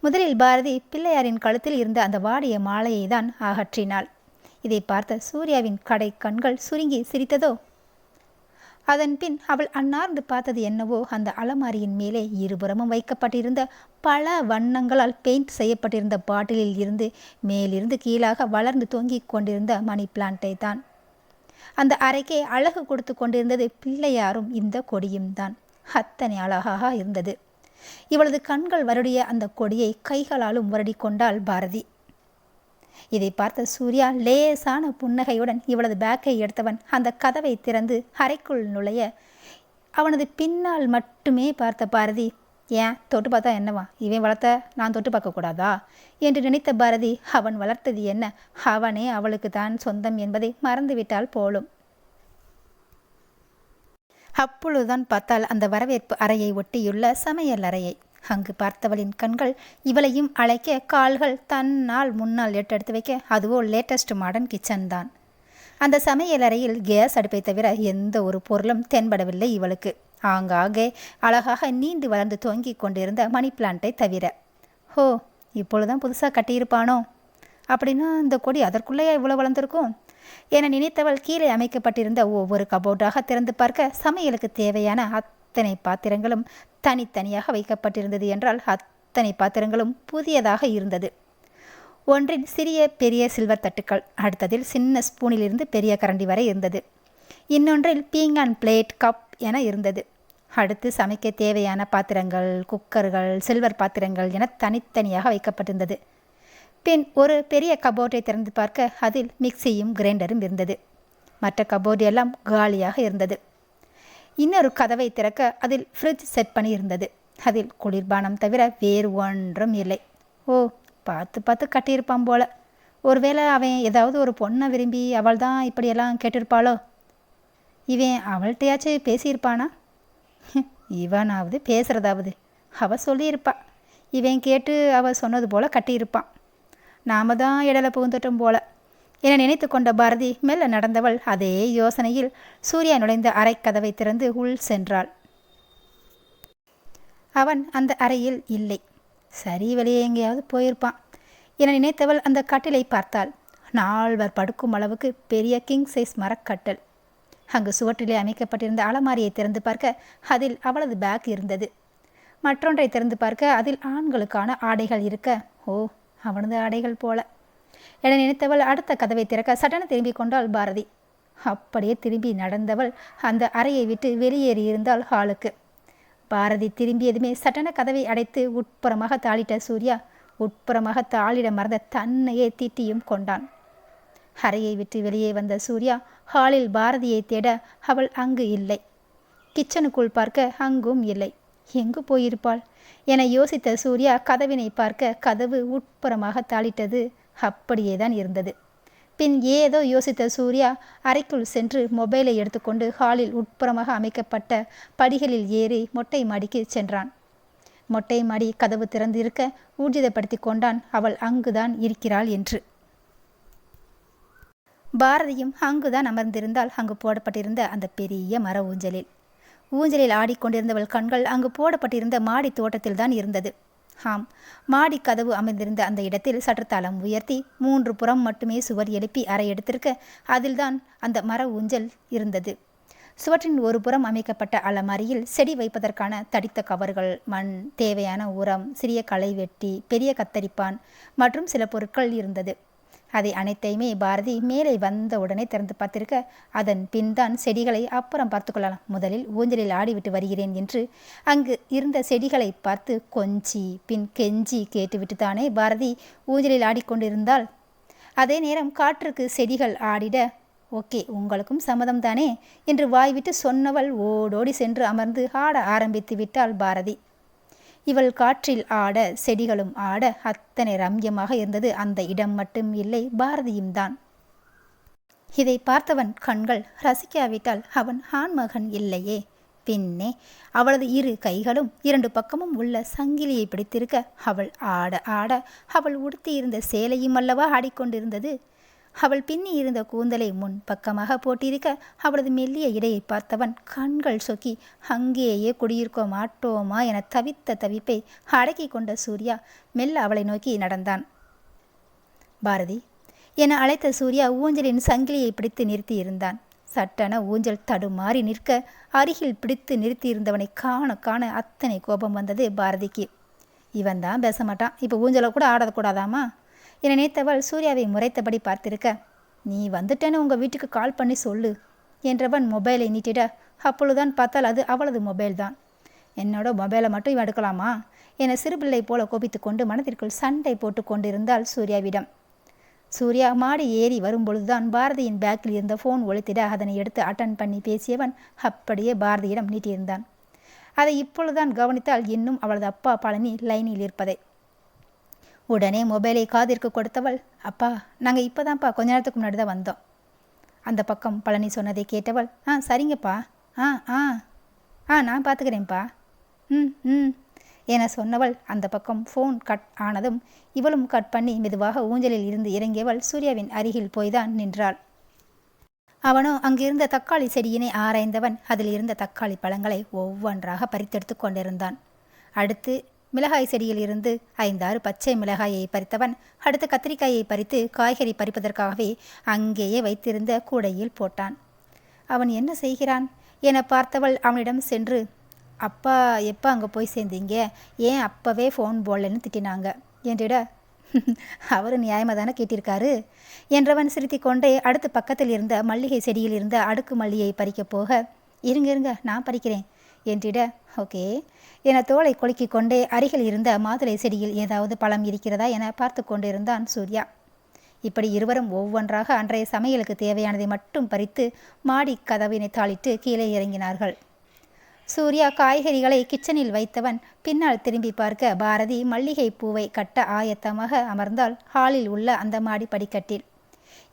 Speaker 1: முதலில் பாரதி பிள்ளையாரின் கழுத்தில் இருந்த அந்த வாடிய மாலையை தான் அகற்றினாள். இதை பார்த்த சூர்யாவின் கடை கண்கள் சுருங்கி சிரித்ததோ. அதன் பின் அவள் அன்னார்ந்து பார்த்தது என்னவோ, அந்த அலமாரியின் மேலே இருபுறமும் வைக்கப்பட்டிருந்த பல வண்ணங்களால் பெயிண்ட் செய்யப்பட்டிருந்த பாட்டிலில் இருந்து மேலிருந்து கீழாக வளர்ந்து தொங்கிக் கொண்டிருந்த மணி பிளான்ட்டை தான். அந்த அறைக்கே அழகு கொடுத்து கொண்டிருந்தது பிள்ளையாரும் இந்த கொடியும் தான். அத்தனை அழகாக இருந்தது. இவளது கண்கள் வருடிய அந்த கொடியை கைகளாலும் வருடி கொண்டாள் பாரதி. இதை பார்த்த சூர்யா லேசான புன்னகையுடன் இவளது பேக்கை எடுத்தவன் அந்த கதவை திறந்து அறைக்குள் நுழைய, அவனது பின்னால் மட்டுமே பார்த்த பாரதி, ஏன் தொட்டு பார்த்தா என்னவா, இவன் வளர்த்த நான் தொட்டு பார்க்கக்கூடாதா என்று நினைத்த பாரதி, அவன் வளர்த்தது என்ன, அவனே அவளுக்கு தான் சொந்தம் என்பதை மறந்துவிட்டாள் போலும். அப்பொழுதுதான் பார்த்தால் அந்த வரவேற்பு அறையை ஒட்டியுள்ள சமையல் அறையை. அங்கு பார்த்தவளின் கண்கள் இவளையும் அழைக்க, கால்கள் தன்னால் முன்னால் எடுத்து வைக்க, அதுவோ லேட்டஸ்ட் மாடர்ன் கிச்சன் தான். அந்த சமையல் அறையில் கேஸ் அடுப்பை தவிர எந்த ஒரு பொருளும் தென்படவில்லை இவளுக்கு. ஆங்காங்கே அழகாக நீண்டு வளர்ந்து தொங்கிக் கொண்டிருந்த மணி பிளான்ட்டை தவிர. ஹோ, இப்பொழுதுதான் புதுசாக கட்டியிருப்பானோ, அப்படின்னா இந்த கொடி அதற்குள்ளேயே இவ்வளோ வளர்ந்துருக்கும் என நினைத்தவள் கீழே அமைக்கப்பட்டிருந்த ஒவ்வொரு கபோர்டாக திறந்து பார்க்க, சமையலுக்கு தேவையான அத்தனை பாத்திரங்களும் தனித்தனியாக வைக்கப்பட்டிருந்தது என்றால் அத்தனை பாத்திரங்களும் புதியதாக இருந்தது. ஒன்றில் சிறிய பெரிய சில்வர் தட்டுக்கள், அடுத்ததில் சின்ன ஸ்பூனிலிருந்து பெரிய கரண்டி வரை இருந்தது. இன்னொன்றில் பீங்கான் பிளேட், கப் என இருந்தது. அடுத்து சமைக்க தேவையான பாத்திரங்கள், குக்கர்கள், சில்வர் பாத்திரங்கள் என தனித்தனியாக வைக்கப்பட்டிருந்தது. பின் ஒரு பெரிய கபோர்டை திறந்து பார்க்க, அதில் மிக்சியும் கிரைண்டரும் இருந்தது. மற்ற கபோர்டு எல்லாம் காலியாக இருந்தது. இன்னொரு கதவை திறக்க, அதில் ஃப்ரிட்ஜ் செட் பண்ணி இருந்தது. அதில் குளிர்பானம் தவிர வேறு ஒன்றும் இல்லை. ஓ, பார்த்து பார்த்து கட்டியிருப்பான் போல. ஒருவேளை அவன் ஏதாவது ஒரு பொண்ணை விரும்பி அவள் தான் இப்படியெல்லாம் கேட்டிருப்பாளோ. இவன் அவள்கிட்டையாச்சும் பேசியிருப்பானா? இவனாவது பேசுகிறதாவது அவள் சொல்லியிருப்பா. இவன் கேட்டு அவள் சொன்னது போல் கட்டியிருப்பான். நாம தான் இடையில புகுந்துட்டோம் போல என நினைத்து கொண்ட பாரதி மெல்ல நடந்தவள் அதே யோசனையில் சூர்யா நுழைந்த அறை கதவை திறந்து உள் சென்றாள். அவன் அந்த அறையில் இல்லை. சரி, வெளியே எங்கேயாவது போயிருப்பான் என நினைத்தவள் அந்த கட்டிலை பார்த்தாள். 4 படுக்கும் அளவுக்கு பெரிய கிங் சைஸ் மரக்கட்டல். அங்கு சுவற்றிலே அமைக்கப்பட்டிருந்த அலமாரியை திறந்து பார்க்க, அதில் அவளது பேக் இருந்தது. மற்றொன்றை திறந்து பார்க்க, அதில் ஆண்களுக்கான ஆடைகள் இருக்க, ஓ, அவனது ஆடைகள் போல என நினைத்தவள் அடுத்த கதவை திறக்க சட்டென திரும்பி கொண்டாள் பாரதி. அப்படியே திரும்பி நடந்தவள் அந்த அறையை விட்டு வெளியேறியிருந்தாள் ஹாலுக்கு. பாரதி திரும்பியதுமே சட்டென கதவை அடைத்து உட்புறமாக தாளிட்ட சூர்யா உட்புறமாக தாளிட மறந்த தன்னையே தீட்டியும் கொண்டான். அறையை விட்டு வெளியே வந்த சூர்யா ஹாலில் பாரதியை தேட, அவள் அங்கு இல்லை. கிச்சனுக்குள் பார்க்க அங்கும் இல்லை. எங்கு போயிருப்பாள் என யோசித்த சூர்யா கதவினை பார்க்க, கதவு உட்புறமாக தாளிட்டது அப்படியேதான் இருந்தது. பின் ஏதோ யோசித்த சூர்யா அறைக்குள் சென்று மொபைலை எடுத்துக்கொண்டு ஹாலில் உட்புறமாக அமைக்கப்பட்ட படிகளில் ஏறி மொட்டை மாடிக்கு சென்றான். மொட்டை மாடி கதவு திறந்திருக்க ஊர்ஜிதப்படுத்தி கொண்டான் அவள் அங்குதான் இருக்கிறாள் என்று. பாரதியும் அங்குதான் அமர்ந்திருந்தால் அங்கு போடப்பட்டிருந்த அந்த பெரிய மர ஊஞ்சலில் ஆடிக்கொண்டிருந்தவள் கண்கள் அங்கு போடப்பட்டிருந்த மாடி தோட்டத்தில் தான் இருந்தது. ஆம், மாடி கதவு அமைந்திருந்த அந்த இடத்தில் சற்று தளம் உயர்த்தி 3 புறம் மட்டுமே சுவர் எழுப்பி அறை எடுத்திருக்க அதில்தான் அந்த மர ஊஞ்சல் இருந்தது. சுவற்றின் ஒரு புறம் அமைக்கப்பட்ட அலமாரியில் செடி வைப்பதற்கான தடித்த கவர்கள், மண், தேவையான உரம், சிறிய களைவெட்டி, பெரிய கத்தரிப்பான் மற்றும் சில பொருட்கள் இருந்தது. அதை அனைத்தையுமே பாரதி மேலே வந்த உடனே திறந்து பார்த்திருக்க, அதன் பின் தான் செடிகளை அப்புறம் பார்த்து கொள்ளலாம், முதலில் ஊஞ்சலில் ஆடிவிட்டு வருகிறேன் என்று அங்கு இருந்த செடிகளை பார்த்து கொஞ்சி பின் கெஞ்சி கேட்டுவிட்டு தானே பாரதி ஊஞ்சலில் ஆடிக்கொண்டிருந்தாள். அதே நேரம் காற்றுக்கு செடிகள் ஆடிட, ஓகே, உங்களுக்கும் சம்மதம் தானே என்று வாய்விட்டு சொன்னவள் ஓடோடி சென்று அமர்ந்து ஆட ஆரம்பித்து விட்டாள் பாரதி. இவள் காற்றில் ஆட, செடிகளும் ஆட அத்தனை ரம்யமாக இருந்தது. அந்த இடம் மட்டும் இல்லை, பாரதியும் தான். இதை பார்த்தவன் கண்கள் ரசிக்காவிட்டால் அவன் ஆண்மகன் இல்லையே. பின்னே அவளது 2 கைகளும் 2 பக்கமும் உள்ள சங்கிலியை பிடித்திருக்க, அவள் ஆட ஆட அவள் உடுத்தியிருந்த சேலையும் அல்லவா ஆடிக்கொண்டிருந்தது. அவள் பின்னி இருந்த கூந்தலை முன் பக்கமாக போட்டிருக்க, அவளது மெல்லிய இடையை பார்த்தவன் கண்கள் சொக்கி அங்கேயே குடியிருக்க மாட்டோமா என தவித்த தவிப்பை அடக்கி கொண்ட சூர்யா மெல்ல அவளை நோக்கி நடந்தான். பாரதி என அழைத்த சூர்யா ஊஞ்சலின் சங்கிலியை பிடித்து நிறுத்தியிருந்தான். சட்டென ஊஞ்சல் தடுமாறி நிற்க அருகில் பிடித்து நிறுத்தியிருந்தவனை காண காண அத்தனை கோபம் வந்தது பாரதிக்கு. இவன் தான் பேச மாட்டான், இப்போ ஊஞ்சலை கூட ஆடக்கூடாதாமா என நினைத்தவள் சூர்யாவை முறைத்தபடி பார்த்திருக்க, நீ வந்துட்டேன்னு உங்கள் வீட்டுக்கு கால் பண்ணி சொல்லு என்றவன் மொபைலை நீட்டிட, அப்பொழுதுதான் பார்த்தால் அது அவளது மொபைல் தான். என்னோட மொபைலை மட்டும் இவன் எடுக்கலாமா என சிறுபிள்ளை போல கோபித்து கொண்டு மனதிற்குள் சண்டை போட்டு கொண்டிருந்தாள் சூர்யாவிடம். சூர்யா மாடி ஏறி வரும்பொழுதுதான் பாரதியின் பேக்கில் இருந்த ஃபோன் ஒலித்திட அதனை எடுத்து அட்டன் பண்ணி பேசியவன் அப்படியே பாரதியிடம் நீட்டியிருந்தான். அதை இப்பொழுதுதான் கவனித்தால் இன்னும் அவளது அப்பா பழனி லைனில் இருப்பதை. உடனே மொபைலை காதிற்கு கொடுத்தவள், அப்பா, நாங்கள் இப்போதான்ப்பா கொஞ்ச நேரத்துக்கு முன்னாடி தான் வந்தோம். அந்த பக்கம் பழனி சொன்னதை கேட்டவள், சரிங்கப்பா, நான் பார்த்துக்கிறேன்ப்பா, என சொன்னவள் அந்த பக்கம் ஃபோன் கட் ஆனதும் இவளும் கட் பண்ணி மெதுவாக ஊஞ்சலில் இருந்து இறங்கியவள் சூர்யாவின் அருகில் போய்தான் நின்றாள். அவனோ அங்கிருந்த தக்காளி செடியினை ஆராய்ந்தவன் அதில் இருந்த தக்காளி பழங்களை ஒவ்வொன்றாக பறித்தெடுத்து கொண்டிருந்தான். அடுத்து மிளகாய் செடியில் இருந்து 5-6 பச்சை மிளகாயை பறித்தவன் அடுத்து கத்திரிக்காயை பறித்து காய்கறி பறிப்பதற்காகவே அங்கேயே வைத்திருந்த கூடையில் போட்டான். அவன் என்ன செய்கிறான் என பார்த்தவள் அவனிடம் சென்று, அப்பா எப்போ அங்கே போய் சேர்ந்தீங்க, ஏன் அப்போவே ஃபோன் போடலன்னு திட்டினாங்க என்றிட, அவர் நியாயமாக தானே கேட்டிருக்காரு என்றவன் சிரித்தி கொண்டே அடுத்து பக்கத்தில் இருந்த மல்லிகை செடியில் இருந்த அடுக்கு மல்லியை பறிக்கப் போக, இருங்க நான் பறிக்கிறேன் என்றிட, ஓகே என தோலை கொலுக்கி கொண்டே அருகில் இருந்த மாதுளை செடியில் ஏதாவது பழம் இருக்கிறதா என பார்த்து கொண்டிருந்தான் சூர்யா. இப்படி இருவரும் ஒவ்வொன்றாக அன்றைய சமையலுக்கு தேவையானதை மட்டும் பறித்து மாடி கதவினை தாளிட்டு கீழே இறங்கினார்கள். சூர்யா காய்கறிகளை கிச்சனில் வைத்தவன் பின்னால் திரும்பி பார்க்க பாரதி மல்லிகை பூவை கட்ட ஆயத்தமாக அமர்ந்தாள் ஹாலில் உள்ள அந்த மாடி படிக்கட்டில்.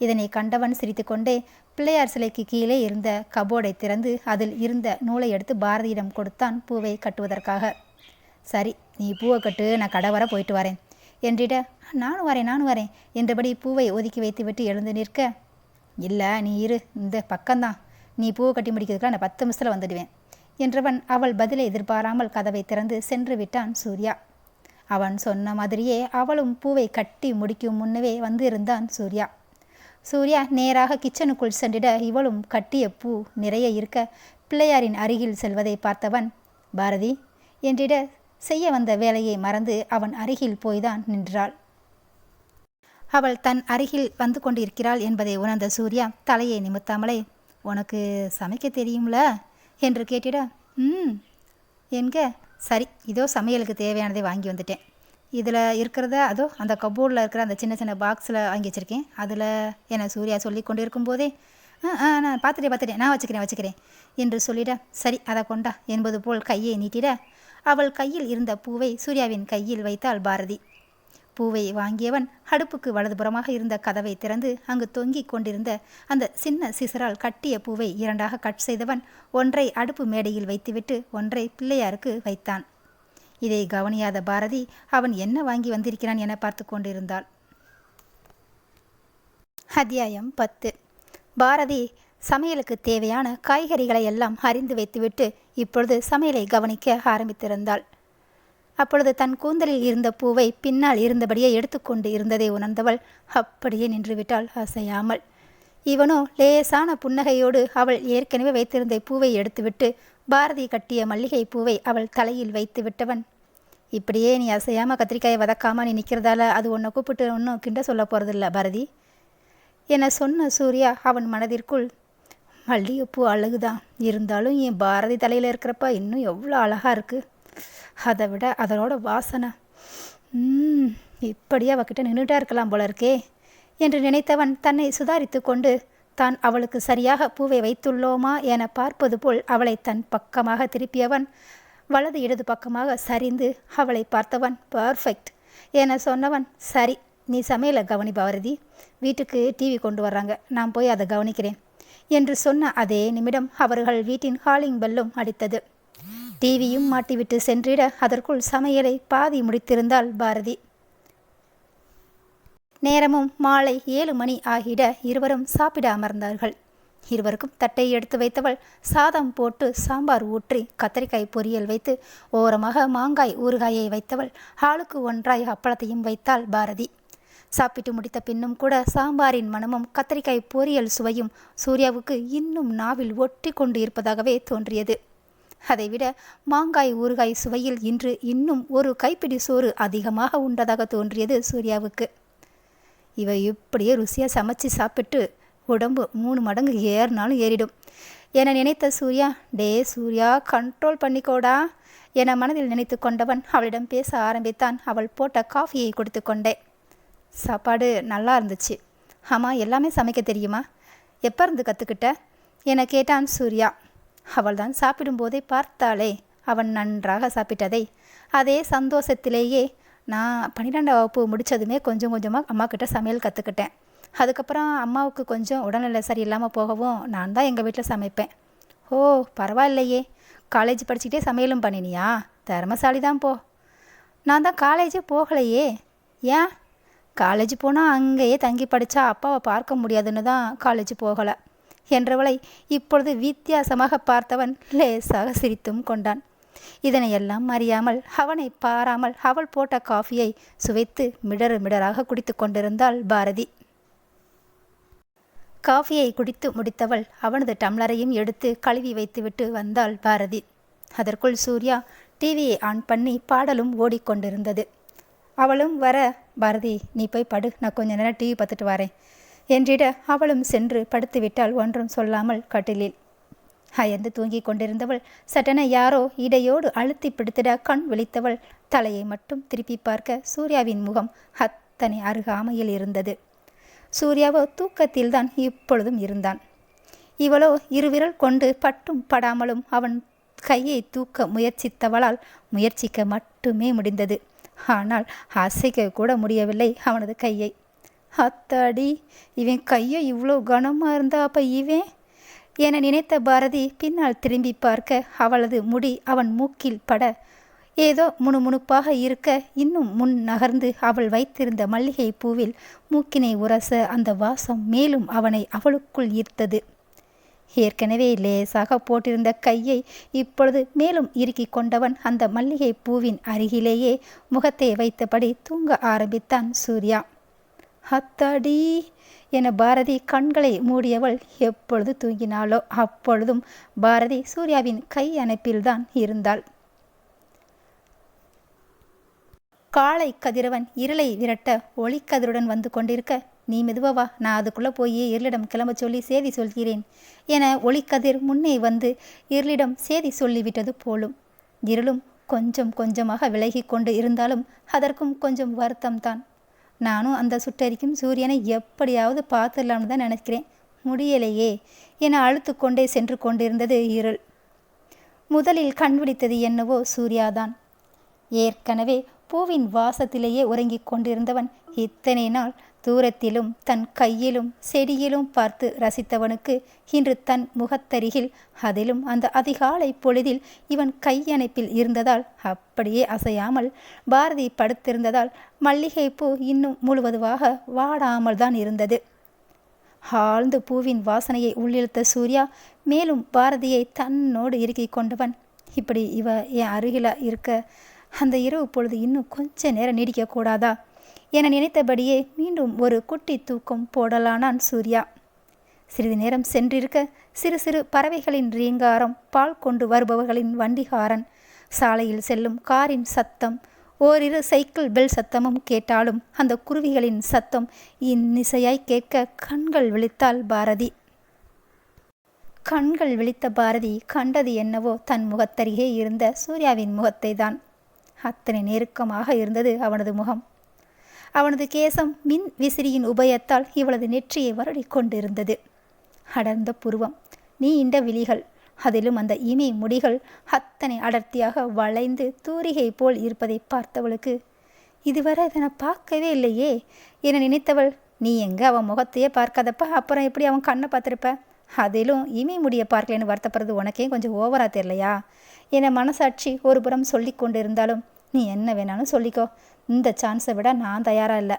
Speaker 1: இதனை கண்டவன் சிரித்துக்கொண்டே பிள்ளையார் சிலைக்கு கீழே இருந்த கபோர்டை திறந்து அதில் இருந்த நூலை எடுத்து பாரதியிடம் கொடுத்தான் பூவை கட்டுவதற்காக. சரி, நீ பூவை கட்டு, நான் கடை வர போயிட்டு வரேன் என்றிட, நானும் வரேன் என்றபடி பூவை ஒதுக்கி வைத்துவிட்டு எழுந்து நிற்க, இல்லை நீ இரு, இந்த பக்கம்தான், நீ பூவை கட்டி முடிக்கிறதுக்குலாம் நான் 10 நிமிஷத்தில் வந்துடுவேன் என்றவன் அவள் பதிலை எதிர்பாராமல் கதவை திறந்து சென்று விட்டான் சூர்யா. அவன் சொன்ன மாதிரியே அவளும் பூவை கட்டி முடிக்கும் முன்னவே வந்து இருந்தான் சூர்யா. சூர்யா நேராக கிச்சனுக்குள் சென்றிட இவளும் கட்டிய பூ நிறைய இருக்க பிள்ளையாரின் அருகில் செல்வதை பார்த்தவன், பாரதி என்றிட செய்ய வந்த வேலையை மறந்து அவன் அருகில் போய்தான் நின்றாள். அவள் தன் அருகில் வந்து கொண்டிருக்கிறாள் என்பதை உணர்ந்த சூர்யா தலையை நிமித்தாமலே, உனக்கு சமைக்க தெரியும்ல என்று கேட்டிட, என்க, சரி, இதோ சமையலுக்கு தேவையானதை வாங்கி வந்துட்டேன். இதில் இருக்கிறத அதோ அந்த கபோர்டில் இருக்கிற அந்த சின்ன சின்ன பாக்ஸில் வாங்கி வச்சுருக்கேன், அதில் என சூர்யா சொல்லி கொண்டு இருக்கும்போதே, நான் பார்த்துட்டேன், நான் வச்சுக்கிறேன் என்று சொல்லிட, சரி அதை கொண்டா என்பது போல் கையை நீட்டிட அவள் கையில் இருந்த பூவை சூர்யாவின் கையில் வைத்தாள் பாரதி. பூவை வாங்கியவன் அடுப்புக்கு வலதுபுறமாக இருந்த கதவை திறந்து அங்கு தொங்கிக் கொண்டிருந்த அந்த சின்ன சிசரால் கட்டிய பூவை 2ஆக கட் செய்தவன் ஒன்றை அடுப்பு மேடையில் வைத்துவிட்டு ஒன்றை பிள்ளையாருக்கு வைத்தான். இதை கவனியாத பாரதி அவன் என்ன வாங்கி வந்திருக்கிறான் என பார்த்து கொண்டிருந்தாள். அத்தியாயம் 10. பாரதி சமையலுக்கு தேவையான காய்கறிகளை எல்லாம் அறிந்து வைத்துவிட்டு இப்பொழுது சமையலை கவனிக்க ஆரம்பித்திருந்தாள். அப்பொழுது தன் கூந்தலில் இருந்த பூவை பின்னால் இருந்தபடியே எடுத்துக்கொண்டு இருந்ததை உணர்ந்தவள் அப்படியே நின்றுவிட்டாள் அசையாமல். இவனோ லேசான புன்னகையோடு அவள் ஏற்கனவே வைத்திருந்த பூவை எடுத்துவிட்டு பாரதி கட்டிய மல்லிகை பூவை அவள் தலையில் வைத்து விட்டவன், இப்படியே நீ அசையாமல் கத்திரிக்காயை வதக்காமல் நீ நிற்கிறதால அது உன்னை கூப்பிட்டு ஒன்றும் கிண்ட சொல்ல போகிறதில்ல பாரதி என சொன்ன சூர்யா அவன் மனதிற்குள், மல்லிகைப்பூ அழகுதான், இருந்தாலும் என் பாரதி தலையில் இருக்கிறப்ப இன்னும் எவ்வளோ அழகாக இருக்குது, அதை விட அதனோட வாசனை இப்படியே அவகிட்ட நின்றுட்டா இருக்கலாம் போல இருக்கே என்று நினைத்தவன் தன்னை சுதாரித்து கொண்டு தான் அவளுக்கு சரியாக பூவை வைத்துள்ளோமா என பார்ப்பது போல் அவளை தன் பக்கமாக திருப்பியவன் வலது இடது பக்கமாக சரிந்து அவளை பார்த்தவன் பர்ஃபெக்ட் என சொன்னவன், சரி நீ சமையலை கவனி பாரதி, வீட்டுக்கு டிவி கொண்டு வர்றாங்க, நான் போய் அதை கவனிக்கிறேன் என்று சொன்ன அதே நிமிடம் அவர்கள் வீட்டின் காலிங் பெல்லும் அடித்தது. டிவியும் மாட்டிவிட்டு சென்றிட அதற்குள் சமையலை பாதி முடித்திருந்தாள் பாரதி. நேரமும் மாலை 7 மணி ஆகிட இருவரும் சாப்பிட அமர்ந்தார்கள். இருவருக்கும் தட்டை எடுத்து வைத்தவள் சாதம் போட்டு சாம்பார் ஊற்றி கத்தரிக்காய் பொரியல் வைத்து ஓரமாக மாங்காய் ஊறுகாயை வைத்தவள் ஆளுக்கு ஒன்றாய் அப்பளத்தையும் வைத்தாள் பாரதி. சாப்பிட்டு முடித்த பின்னும் கூட சாம்பாரின் மனமும் கத்தரிக்காய் பொரியல் சுவையும் சூர்யாவுக்கு இன்னும் நாவில் ஒட்டி கொண்டு இருப்பதாகவே தோன்றியது. அதைவிட மாங்காய் ஊறுகாய் சுவையில் இன்று இன்னும் ஒரு கைப்பிடி சோறு அதிகமாக உண்டதாக தோன்றியது சூர்யாவுக்கு. இவ இப்படியே ருசியாக சமைச்சு சாப்பிட்டு உடம்பு 3 மடங்கு ஏறினாலும் ஏறிடும் என நினைத்த சூர்யா, டே சூர்யா கண்ட்ரோல் பண்ணிக்கோடா என மனதில் நினைத்து கொண்டவன் அவளிடம் பேச ஆரம்பித்தான். அவள் போட்ட காஃபியை கொடுத்து கொண்டே, சாப்பாடு நல்லா இருந்துச்சு, ஆமாம் எல்லாமே சமைக்க தெரியுமா, எப்போ இருந்து கற்றுக்கிட்ட என கேட்டான் சூர்யா. அவள்தான் சாப்பிடும்போதே பார்த்தாளே அவன் நன்றாக சாப்பிட்டதை. அதே சந்தோஷத்திலேயே, நான் 12ஆம் வகுப்பு முடித்ததுமே கொஞ்சம் கொஞ்சமாக அம்மா கிட்ட சமையல் கற்றுக்கிட்டேன், அதுக்கப்புறம் அம்மாவுக்கு கொஞ்சம் உடல்நிலை சரியில்லாமல் போகவும் நான் தான் எங்கள் வீட்டில் சமைப்பேன். ஓ பரவாயில்லையே, காலேஜ் படிச்சுக்கிட்டே சமையலும் பண்ணினியா, திறமசாலி தான் போ. நான் தான் காலேஜே போகலையே. ஏன்? காலேஜ் போனால் அங்கேயே தங்கி படித்தா அப்பாவை பார்க்க முடியாதுன்னு தான் காலேஜ் போகலை என்றவளை இப்பொழுது வித்தியாசமாக பார்த்தவன் லேசாக சிரித்தும் கொண்டான். இதனையெல்லாம் அறியாமல் அவனை பாராமல் அவள் போட்ட காஃபியை சுவைத்து மிடறு மிடராக குடித்து கொண்டிருந்தாள் பாரதி. காஃபியை குடித்து முடித்தவள் அவனது டம்ளரையும் எடுத்து கழுவி வைத்துவிட்டு வந்தாள் பாரதி. அதற்குள் சூர்யா டிவியை ஆன் பண்ணி பாடலும் ஓடிக்கொண்டிருந்தது. அவளும் வர, பாரதி நீ போய் படு, நான் கொஞ்ச நேரம் டிவி பார்த்துட்டு வரேன் என்றிட அவளும் சென்று படுத்துவிட்டாள் ஒன்றும் சொல்லாமல் கட்டிலில். அயர்ந்து தூங்கிக் கொண்டிருந்தவள் சட்டென யாரோ இடையோடு அழுத்தி பிடித்திட கண் விழித்தவள் தலையை மட்டும் திருப்பி பார்க்க சூர்யாவின் முகம் அத்தனை அருகாமையில் இருந்தது. சூர்யாவோ தூக்கத்தில்தான் இப்பொழுதும் இருந்தான். இவளோ இருவிரல் கொண்டு பட்டும் படாமலும் அவன் கையை தூக்க முயற்சித்தவளால் முயற்சிக்க மட்டுமே முடிந்தது. ஆனால் அசைக்க கூட முடியவில்லை அவனது கையை. அத்தாடி, இவன் கையை இவ்வளோ கனமாக இருந்தா அப்போ இவன் என நினைத்த பாரதி பின்னால் திரும்பி பார்க்க அவளது முடி அவன் மூக்கில் பட ஏதோ முணுமுணுப்பாக இருக்க இன்னும் முன் நகர்ந்து அவள் வைத்திருந்த மல்லிகை பூவில் மூக்கினை உரச அந்த வாசம் மேலும் அவனை அவளுக்குள் ஈர்த்தது. ஏற்கனவே லேசாக போட்டிருந்த கையை இப்பொழுது மேலும் இறுக்கி கொண்டவன் அந்த மல்லிகை பூவின் அருகிலேயே முகத்தை வைத்தபடி தூங்க ஆரம்பித்தான் சூர்யா. அத்தாடி என பாரதி கண்களை மூடியவள் எப்பொழுது தூங்கினாளோ அப்பொழுதும் பாரதி சூர்யாவின் கை அணைப்பில்தான் இருந்தாள். காலை கதிரவன் இருளை விரட்ட ஒளிக்கதிருடன் வந்து கொண்டிருக்க, நீ மெதுவா, நான் அதுக்குள்ளே போய் இருளிடம் கிளம்ப சொல்லி சேதி சொல்கிறேன் என ஒளிக்கதிர் முன்னே வந்து இருளிடம் சேதி சொல்லிவிட்டது போலும். இருளும் கொஞ்சம் கொஞ்சமாக விலகி கொண்டு இருந்தாலும் அதற்கும் கொஞ்சம் வருத்தம்தான். நானும் அந்த சுட்டரிக்கும் சூரியனை எப்படியாவது பார்த்துடலாம்னு தான் நினைக்கிறேன், முடியலையே என அழுத்து கொண்டே சென்று கொண்டிருந்தது இருள். முதலில் கண்பிடித்தது என்னவோ சூர்யாதான். ஏற்கனவே பூவின் வாசத்திலேயே உறங்கிக் கொண்டிருந்தவன் இத்தனை நாள் தூரத்திலும் தன் கையிலும் செடியிலும் பார்த்து ரசித்தவனுக்கு இன்று தன் முகத்தருகில், அதிலும் அந்த அதிகாலை பொழுதில் இவன் கையணைப்பில் இருந்ததால் அப்படியே அசையாமல் பாரதி படுத்திருந்ததால் மல்லிகை பூ இன்னும் முழுவதுமாக வாடாமல் தான் இருந்தது. ஆழ்ந்த பூவின் வாசனையை உள்ளிழுத்த சூர்யா மேலும் பாரதியை தன்னோடு இறுக்கிக் கொண்டவன், இப்படி இவ என் அருகில இருக்க அந்த இரவு பொழுது இன்னும் கொஞ்ச நேரம் நீடிக்கக்கூடாதா என நினைத்தபடியே மீண்டும் ஒரு குட்டி தூக்கம் போடலானான் சூர்யா. சிறிது நேரம் சென்றிருக்க சிறு சிறு பறவைகளின் ரீங்காரம், பால் கொண்டு வருபவர்களின் வண்டிகாரன், சாலையில் செல்லும் காரின் சத்தம், ஓரிரு சைக்கிள் பெல் சத்தமும் கேட்டாலும் அந்த குருவிகளின் சத்தம் இன்னிசையாய் கேட்க கண்கள் விழித்தாள் பாரதி. கண்கள் விழித்த பாரதி கண்டது என்னவோ தன் முகத்தருகே இருந்த சூர்யாவின் முகத்தை தான். அத்தனை நெருக்கமாக இருந்தது அவனது முகம். அவனது கேசம் மின் விசிறியின் உபயத்தால் இவளது நெற்றியை வருடி கொண்டிருந்தது. அடர்ந்த புருவம், நீண்ட விழிகள், அதிலும் அந்த இமை முடிகள் அத்தனை அடர்த்தியாக வளைந்து தூரிகை போல் இருப்பதை பார்த்தவளுக்கு, இதுவரை அதனை பார்க்கவே இல்லையே என நினைத்தவள், நீ எங்க அவன் முகத்தையே பார்க்காதப்ப அப்புறம் எப்படி அவன் கண்ணை பார்த்துருப்ப, அதிலும் இமை முடிய பார்க்கலன்னு வருத்தப்படுறது உனக்கே கொஞ்சம் ஓவரா தெரியலையா என மனசாட்சி ஒரு புறம் சொல்லி கொண்டு இருந்தாலும், நீ என்ன வேணாலும் சொல்லிக்கோ, இந்த சான்ஸை விட நான் தயாரா இல்லை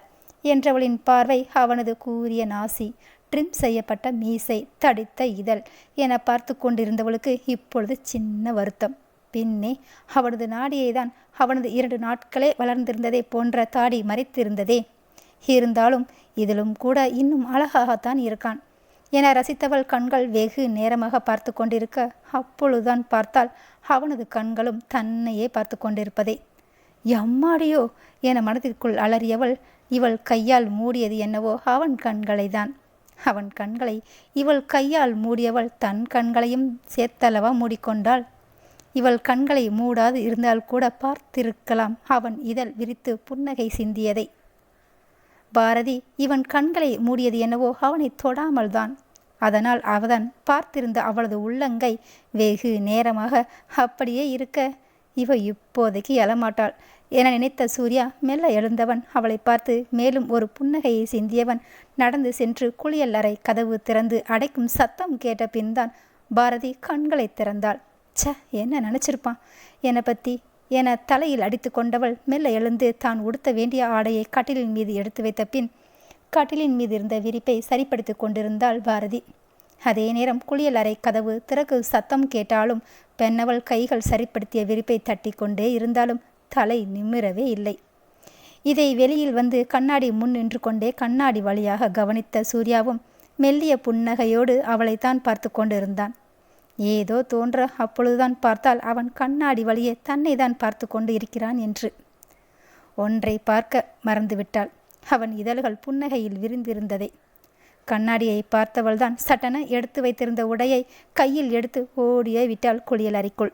Speaker 1: என்றவளின் பார்வை அவனது கூரிய நாசி, ட்ரிம் செய்யப்பட்ட மீசை, தடித்த இதழ் என பார்த்து கொண்டிருந்தவளுக்கு இப்பொழுது சின்ன வருத்தம். பின்னே அவனது நாடியை தான் அவனது 2 நாட்களே வளர்ந்திருந்ததே போன்ற தாடி மறைத்திருந்ததே. இருந்தாலும் இதிலும் கூட இன்னும் அழகாகத்தான் இருக்கான் என ரசித்தவள் கண்கள் வெகு நேரமாக பார்த்து கொண்டிருக்க, அப்பொழுதுதான் பார்த்தால் அவனது கண்களும் தன்னையே பார்த்து கொண்டிருப்பதே. எம்மாடியோ என மனதிற்குள் அலறியவள், இவள் கையால் மூடியது என்னவோ அவன் கண்களை தான். அவன் கண்களை இவள் கையால் மூடியவள் தன் கண்களையும் சேர்த்தளவா மூடிக்கொண்டாள். இவள் கண்களை மூடாது இருந்தால் கூட பார்த்திருக்கலாம் அவன் இதழ் விரித்து புன்னகை சிந்தியதை. பாரதி இவன் கண்களை மூடியது என்னவோ அவனை தொடாமல் தான். அதனால் அவதான் பார்த்திருந்த அவளது உள்ளங்கை வெகு நேரமாக அப்படியே இருக்க, இவ இப்போதைக்கு எழமாட்டாள் என நினைத்த சூர்யா மெல்ல எழுந்தவன் அவளை பார்த்து மேலும் ஒரு புன்னகையை சிந்தியவன் நடந்து சென்று குளியல் அறை கதவு திறந்து அடைக்கும் சத்தம் கேட்ட பின்தான் பாரதி கண்களை திறந்தாள். ச, என்ன நினச்சிருப்பான் என்னை பற்றி என தலையில் அடித்து கொண்டவள் மெல்ல எழுந்து தான் உடுத்த வேண்டிய ஆடையை கட்டிலின் மீது எடுத்து வைத்த பின் கட்டிலின் மீது இருந்த விரிப்பை சரிப்படுத்தி கொண்டிருந்தாள் பாரதி. அதே நேரம் குளியல் அறை கதவு திறக்கு சத்தம் கேட்டாலும் பெண்ணவள் கைகள் சரிப்படுத்திய விரிப்பை தட்டி கொண்டே இருந்தாலும் தலை நிமிரவே இல்லை. இதை வெளியில் வந்து கண்ணாடி முன் நின்று கொண்டே கண்ணாடி வழியாக கவனித்த சூர்யாவும் மெல்லிய புன்னகையோடு அவளைத்தான் பார்த்து கொண்டிருந்தான். ஏதோ தோன்ற அப்பொழுதுதான் பார்த்தால் அவன் கண்ணாடி வழியே தன்னை தான் பார்த்து கொண்டு இருக்கிறான் என்று. ஒன்றை பார்க்க மறந்துவிட்டாள், அவன் இதழ்கள் புன்னகையில் விரிந்திருந்ததை. கண்ணாடியை பார்த்தவள்தான் சட்டென எடுத்து வைத்திருந்த உடையை கையில் எடுத்து ஓடியே விட்டாள் குளியல் அறைக்குள்.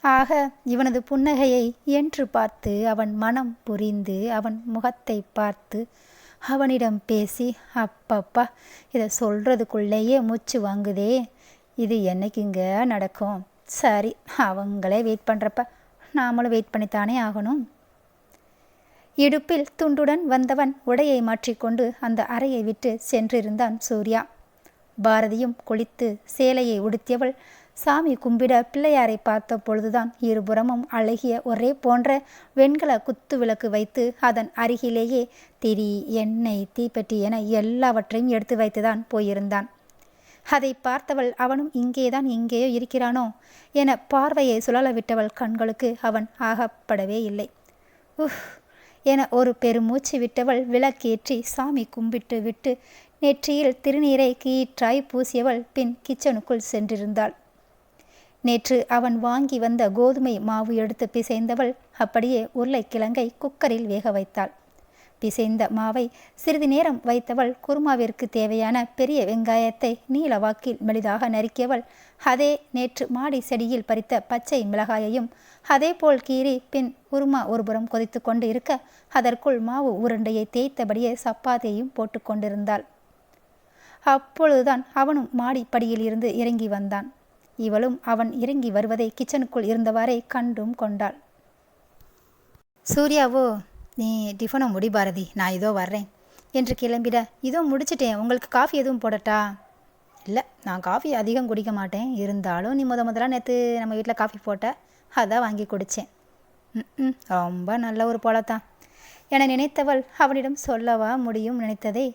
Speaker 1: ஆக இவனது புன்னகையை என்று பார்த்து அவன் மனம் புரிந்து அவன் முகத்தை பார்த்து அவனிடம் பேசி, அப்பப்பா இதை சொல்கிறதுக்குள்ளேயே மூச்சு வாங்குதே, இது என்னைக்குங்க நடக்கும், சரி அவங்களே வெயிட் பண்ணுறப்ப நாமளும் வெயிட் பண்ணித்தானே ஆகணும். இடுப்பில் துண்டுடன் வந்தவன் உடையை மாற்றிக்கொண்டு அந்த அறையை விட்டு சென்றிருந்தான் சூர்யா. பாரதியும் குளித்து சேலையை உடுத்தியவள் சாமி கும்பிட பிள்ளையாரை பார்த்த பொழுதுதான் இருபுறமும் அழகிய ஒரே போன்ற வெண்கல குத்து விளக்கு வைத்து அதன் அருகிலேயே திரி, எண்ணெய், தீப்பெட்டி என எல்லாவற்றையும் எடுத்து வைத்துதான் போயிருந்தான். அதை பார்த்தவள் அவனும் இங்கேதான் எங்கேயோ இருக்கிறானோ என பார்வையை சுழலவிட்டவள் கண்களுக்கு அவன் ஆகப்படவே இல்லை. என ஒரு பெருமூச்சு விட்டவள் விளக்கேற்றி சாமி கும்பிட்டு விட்டு நெற்றியில் திருநீரை கீற்றாய் பூசியவள் பின் கிச்சனுக்குள் சென்றிருந்தாள். நேற்று அவன் வாங்கி வந்த கோதுமை மாவு எடுத்து பிசைந்தவள் அப்படியே உருளைக்கிழங்கை குக்கரில் வேக வைத்தாள். பிசைந்த மாவை சிறிது நேரம் வைத்தவள் குருமாவிற்கு தேவையான பெரிய வெங்காயத்தை நீளவாக்கில் மெலிதாக நறுக்கியவள் அதே நேற்று மாடி செடியில் பறித்த பச்சை மிளகாயையும் அதேபோல் கீறி பின் குருமா ஒருபுறம் கொதித்து கொண்டு இருக்க அதற்குள் மாவு உருண்டையை தேய்த்தபடியே சப்பாத்தியையும் போட்டு கொண்டிருந்தாள். அப்பொழுதுதான் அவனும் மாடிப்படியில் இருந்து இறங்கி வந்தான். இவளும் அவன் இறங்கி வருவதை கிச்சனுக்குள் இருந்தவாறே கண்டும் கொண்டாள். சூர்யாவோ, நீ டிஃபனை முடி பாரதி, நான் இதோ வர்றேன் என்று கிளம்பிட, இதோ முடிச்சிட்டேன், உங்களுக்கு காஃபி எதுவும் போடட்டா? இல்லை, நான் காஃபி அதிகம் குடிக்க மாட்டேன், இருந்தாலும் நீ முதலாக நேற்று நம்ம வீட்டில் காஃபி போட்ட அதான் வாங்கி குடித்தேன். ரொம்ப நல்ல ஒரு போலத்தான் என நினைத்தவள் அவனிடம் சொல்லவா முடியும் நினைத்ததே.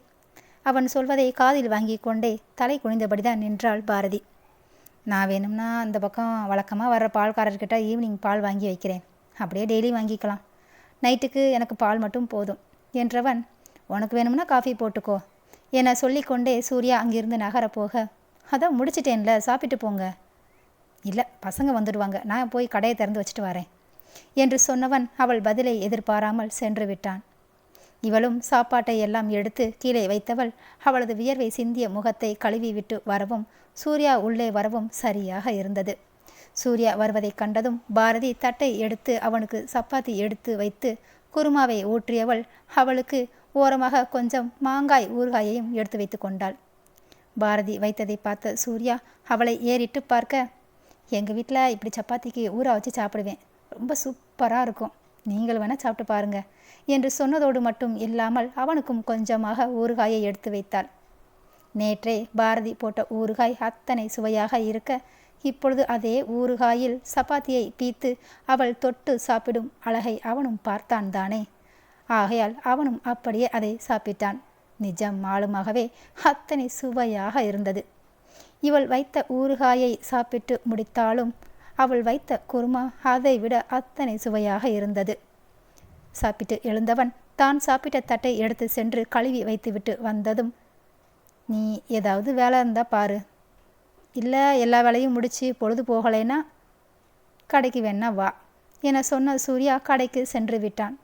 Speaker 1: அவன் சொல்வதை காதில் வாங்கி கொண்டே தலை குனிந்தபடிதான் நின்றாள் பாரதி. நான் வேணும்னா அந்த பக்கம் வழக்கமாக வர்ற பால்காரர்கிட்ட ஈவினிங் பால் வாங்கி வைக்கிறேன், அப்படியே டெய்லி வாங்கிக்கலாம். நைட்டுக்கு எனக்கு பால் மட்டும் போதும் என்றவன், உனக்கு வேணும்னா காஃபி போட்டுக்கோ என சொல்லிக்கொண்டே சூர்யா அங்கிருந்து நகரப்போக, அதான் முடிச்சிட்டேன்ல, சாப்பிட்டு போங்க. இல்லை, பசங்க வந்துடுவாங்க, நான் போய் கடையை திறந்து வச்சுட்டு வரேன் என்று சொன்னவன் அவள் பதிலை எதிர்பாராமல் சென்று விட்டான். இவளும் சாப்பாட்டை எல்லாம் எடுத்து கீழே வைத்தவள் அவளது வியர்வை சிந்திய முகத்தை கழுவி விட்டு வரவும் சூர்யா உள்ளே வரவும் சரியாக இருந்தது. சூர்யா வருவதை கண்டதும் பாரதி தட்டை எடுத்து அவனுக்கு சப்பாத்தி எடுத்து வைத்து குருமாவை ஊற்றியவள் அவளுக்கு ஓரமாக கொஞ்சம் மாங்காய் ஊறுகாயையும் எடுத்து வைத்து கொண்டாள். பாரதி வைத்ததை பார்த்த சூர்யா அவளை ஏறிட்டு பார்க்க, எங்கள் வீட்டில் இப்படி சப்பாத்திக்கு ஊற வச்சு சாப்பிடுவேன், ரொம்ப சூப்பராக இருக்கும், நீங்கள் வேணால் சாப்பிட்டு பாருங்க என்று சொன்னதோடு மட்டும் இல்லாமல் அவனுக்கும் கொஞ்சமாக ஊறுகாயை எடுத்து வைத்தாள். நேற்றே பாரதி போட்ட ஊறுகாய் அத்தனை சுவையாக இருக்க இப்பொழுது அதே ஊறுகாயில் சப்பாத்தியை பீத்து அவள் தொட்டு சாப்பிடும் அழகை அவனும் பார்த்தான் தானே. ஆகையால் அவனும் அப்படியே அதை சாப்பிட்டான். நிஜம் மாலுமாகவே அத்தனை சுவையாக இருந்தது. இவள் வைத்த ஊறுகாயை சாப்பிட்டு முடித்தாலும் அவள் வைத்த குருமா அதை விட அத்தனை சுவையாக இருந்தது. சாப்பிட்டு எழுந்தவன் தான் சாப்பிட்ட தட்டை எடுத்து சென்று கழுவி வைத்துவிட்டு வந்ததும், நீ ஏதாவது வேலை இருந்தால் பாரு, இல்லை எல்லா வேலையும் முடித்து பொழுது போகலைன்னா கடைக்கு வேணா வா என சொன்ன சூர்யா கடைக்கு சென்று விட்டான்.